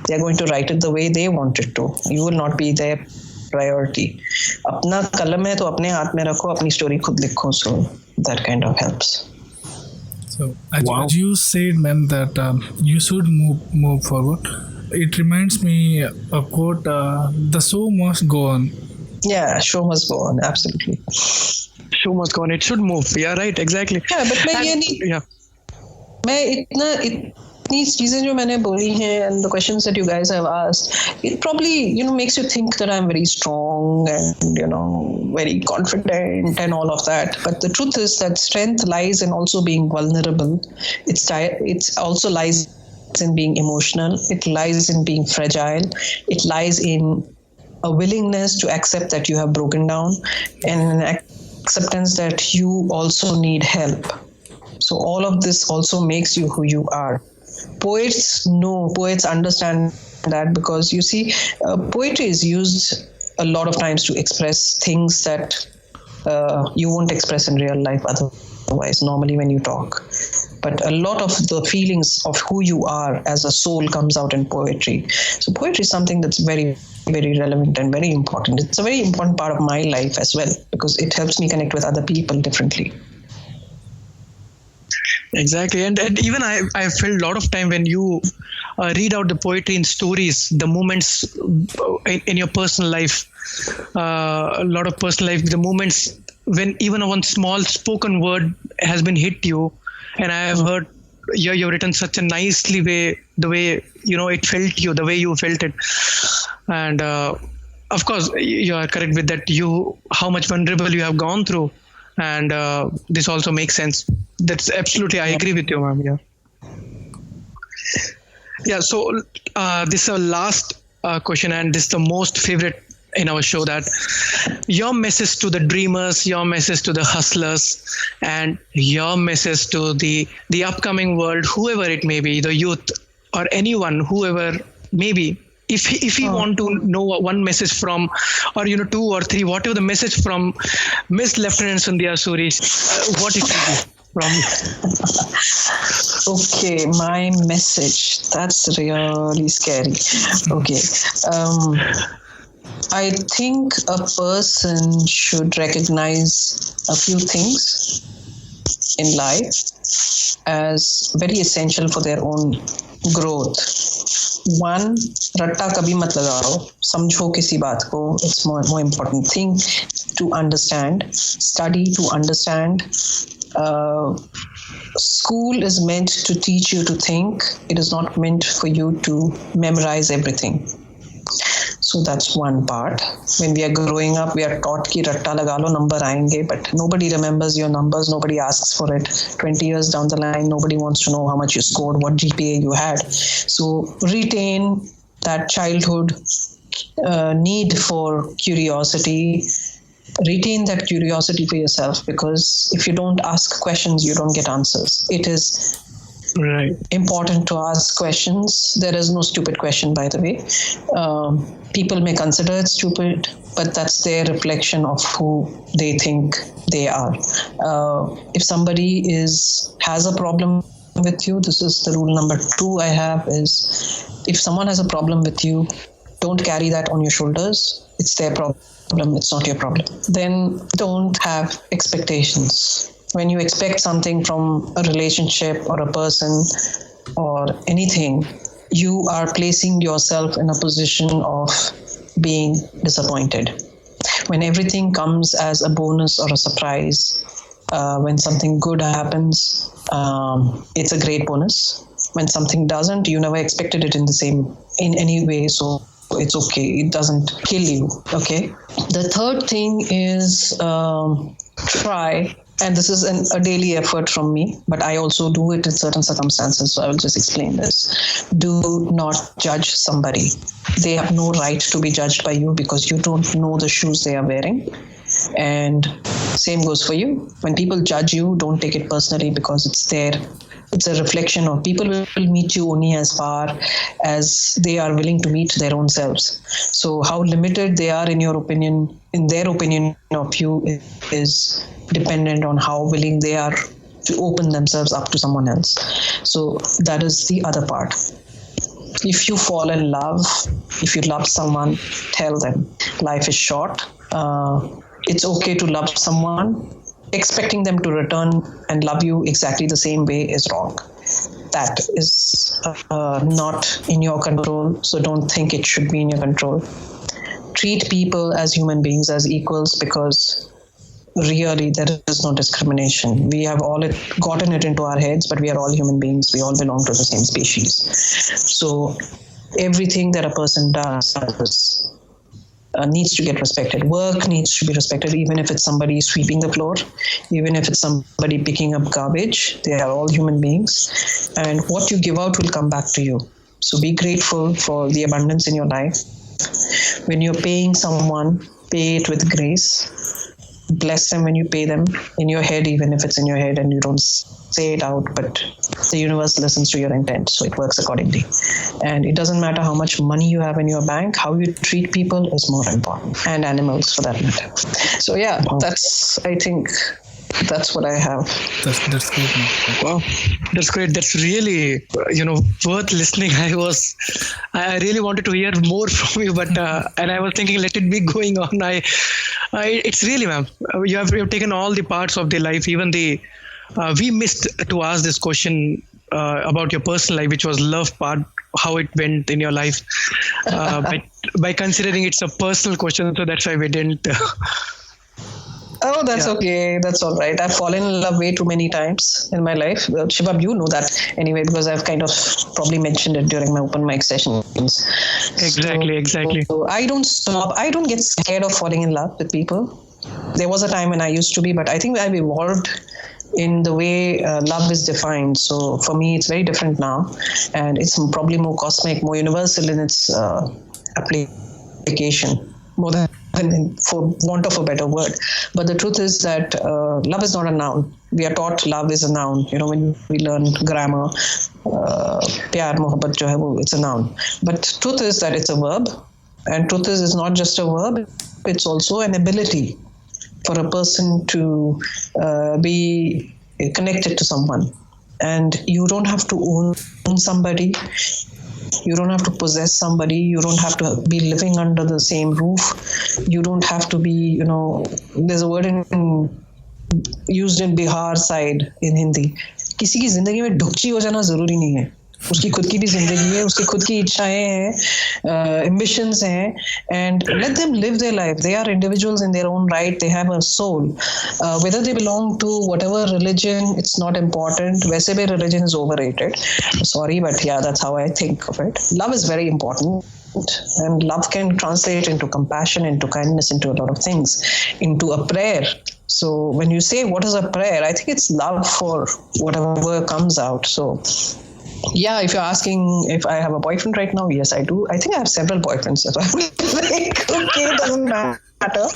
They're going to write it the way they want it to. You will not be their priority. अपना कलम है तो अपने हाथ में रखो, अपनी story खुद लिखो. So that kind of helps. So as you said, man, that you should move forward. It reminds me a quote: "The show must go on." Yeah, show must go on. Absolutely. Show must go on. It should move. Yeah, right. Exactly. Yeah, but मैं ये नहीं. मैं इतनी चीजें जो मैंने बोली हैं and the questions that you guys have asked, it probably makes you think that I'm very strong and very confident and all of that. But the truth is that strength lies in also being vulnerable. It's also lies in being emotional. It lies in being fragile. It lies in a willingness to accept that you have broken down and an acceptance that you also need help. So all of this also makes you who you are. Poets understand that because you see, poetry is used a lot of times to express things that you won't express in real life otherwise, normally when you talk. But a lot of the feelings of who you are as a soul comes out in poetry. So poetry is something that's very, very relevant and very important. It's a very important part of my life as well because it helps me connect with other people differently. Exactly, and even I felt a lot of time when you read out the poetry in stories, the moments in your personal life, a lot of personal life, the moments when even one small spoken word has been hit you, and I have heard you've written such a nicely way, the way it felt you, the way you felt it, and of course you are correct with that. How much vulnerable you have gone through. And this also makes sense. That's absolutely, I agree with you, ma'am. Yeah. So this is our last question, and this is the most favorite in our show. That your message to the dreamers, your message to the hustlers, and your message to the upcoming world, whoever it may be, the youth or anyone, whoever maybe. If you want to know one message from, or 2 or 3, whatever the message from Miss Lieutenant Sandhya Suri, what it will be from? Okay, my message. That's really scary. Okay. I think a person should recognize a few things in life as very essential for their own growth. One, रट्टा कभी मत लगाओ, समझो किसी बात को. It's more important thing to understand. Study to understand. School is meant to teach you to think. It is not meant for you to memorize everything. So that's one part. When we are growing up, we are taught कि रट्टा लगा लो, number आएंगे, but nobody remembers your numbers, nobody asks for it. 20 years down the line, nobody wants to know how much you scored, what GPA you had. So retain that childhood need for curiosity. Retain that curiosity for yourself, because if you don't ask questions, you don't get answers. It is Right. Important to ask questions. There is no stupid question, by the way. People may consider it stupid, but that's their reflection of who they think they are. If somebody has a problem with you, this is the rule number 2 I have is, if someone has a problem with you, don't carry that on your shoulders. It's their problem. It's not your problem. Then don't have expectations. When you expect something from a relationship or a person or anything, you are placing yourself in a position of being disappointed. When everything comes as a bonus or a surprise, when something good happens, it's a great bonus. When something doesn't, you never expected it in any way, so it's okay. It doesn't kill you. Okay. The third thing is try. And this is a daily effort from me, but I also do it in certain circumstances. So I will just explain this. Do not judge somebody. They have no right to be judged by you because you don't know the shoes they are wearing. And same goes for you. When people judge you, don't take it personally because it's a reflection of people will meet you only as far as they are willing to meet their own selves. So how limited they are in their opinion of you is dependent on how willing they are to open themselves up to someone else. So that is the other part. If you fall in love, if you love someone, tell them. Life is short. It's okay to love someone. Expecting them to return and love you exactly the same way is wrong. That is not in your control, so don't think it should be in your control. Treat people as human beings, as equals, because really there is no discrimination. We have all gotten it into our heads, but we are all human beings. We all belong to the same species. So everything that a person does needs to get respected. Work needs to be respected, even if it's somebody sweeping the floor, even if it's somebody picking up garbage. They are all human beings. And what you give out will come back to you. So be grateful for the abundance in your life. When you're paying someone, pay it with grace. Bless them when you pay them, in your head, even if it's in your head and you don't say it out, but the universe listens to your intent, so it works accordingly. And it doesn't matter how much money you have in your bank, how you treat people is more important, and animals for that matter. So yeah, I think that's what I have. That's great, man. Wow, that's great. That's really, worth listening. I really wanted to hear more from you, but and I was thinking, let it be going on. It's really, ma'am, you have taken all the parts of the life, even we missed to ask this question about your personal life, which was love part, how it went in your life. By considering it's a personal question, so that's why we didn't. Oh, that's okay. That's all right. I've fallen in love way too many times in my life. Shivam, you know that anyway, because I've kind of probably mentioned it during my open mic sessions. Exactly. So I don't stop. I don't get scared of falling in love with people. There was a time when I used to be, but I think I've evolved in the way love is defined. So for me, it's very different now. And it's probably more cosmic, more universal in its application, more than for want of a better word. But the truth is that love is not a noun. We are taught love is a noun. When we learn grammar, pyar, mohabbat, jo hai, it's a noun. But truth is that it's a verb. And truth is it's not just a verb. It's also an ability for a person to be connected to someone. And you don't have to own somebody. You don't have to possess somebody. You don't have to be living under the same roof. You don't have to be, there's a word used in Bihar side in Hindi. किसी की जिंदगी में ढुकची हो जाना जरूरी नहीं है. उसकी खुद की भी जिंदगी है, उसकी खुद की इच्छाएं हैं, ambitions हैं, and let them live their life. They are individuals in their own right. They have a soul. Whether they belong to whatever religion, it's not important. वैसे भी religion is overrated. Sorry, but yeah, that's how I think of it. Love is very important. And love can translate into compassion, into kindness, into a lot of things, into a prayer. So when you say what is a prayer, I think it's love for whatever comes out. So yeah, if you're asking if I have a boyfriend right now, yes, I do. I think I have several boyfriends. So I'm like, okay, it doesn't matter. matter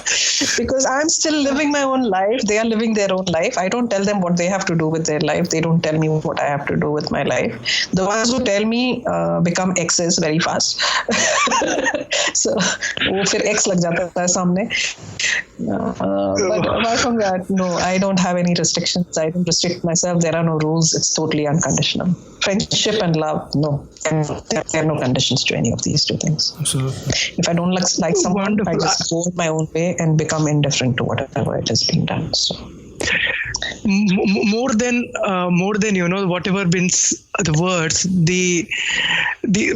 because I'm still living my own life. They are living their own life. I don't tell them what they have to do with their life. They don't tell me what I have to do with my life. The ones who tell me become exes very fast. So वो फिर ex लग जाता है सामने. But apart from that, no, I don't have any restrictions. I don't restrict myself. There are no rules. It's totally unconditional. Friendship and love, no. There are no conditions to any of these two things. Absolutely. If I don't like someone, Wonderful. I just go my own way and become indifferent to whatever it is being done. So. More than whatever been the words, the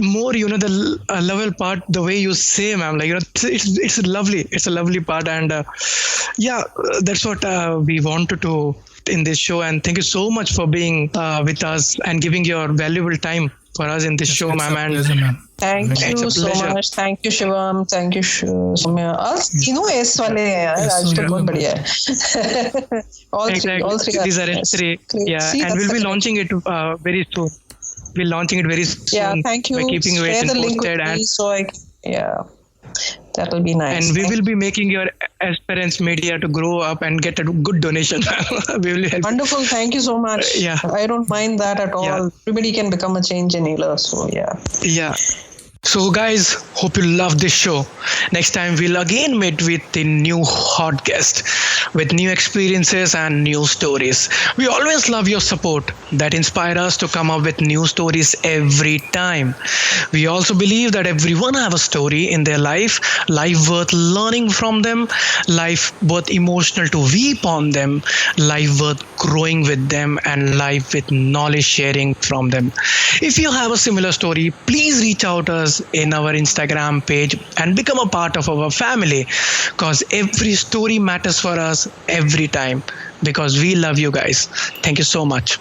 more the level part, the way you say, ma'am, like it's lovely. It's a lovely part, and that's what we wanted to in this show. And thank you so much for being with us and giving your valuable time for us in this show, ma'am. And Pleasure, ma'am. Thank It's you a so pleasure. much. Thank you, Shivam. Thank you, Soumya. तीनों S वाले हैं यार. Yes, आज तो Soumya. बहुत बढ़िया है. All three. These are yes. three. Great. Yeah, See, and that's we'll be the- launching it very soon. We're launching it very soon. Yeah, thank you. By keeping you Share the link posted, with and me so that will be nice. we will be making your aspirants media to grow up and get a good donation. We will help. Wonderful. Thank you so much. Yeah. I don't mind that at all. Yeah. Everybody can become a change enabler. So yeah. Yeah. So guys, hope you love this show. Next time we'll again meet with a new hot guest with new experiences and new stories. We always love your support that inspire us to come up with new stories every time. We also believe that everyone have a story in their life worth learning from them, life worth emotional to weep on them, life worth growing with them, and life with knowledge sharing from them. If you have a similar story, please reach out to us in our Instagram page and become a part of our family, because every story matters for us every time, because we love you guys. Thank you so much.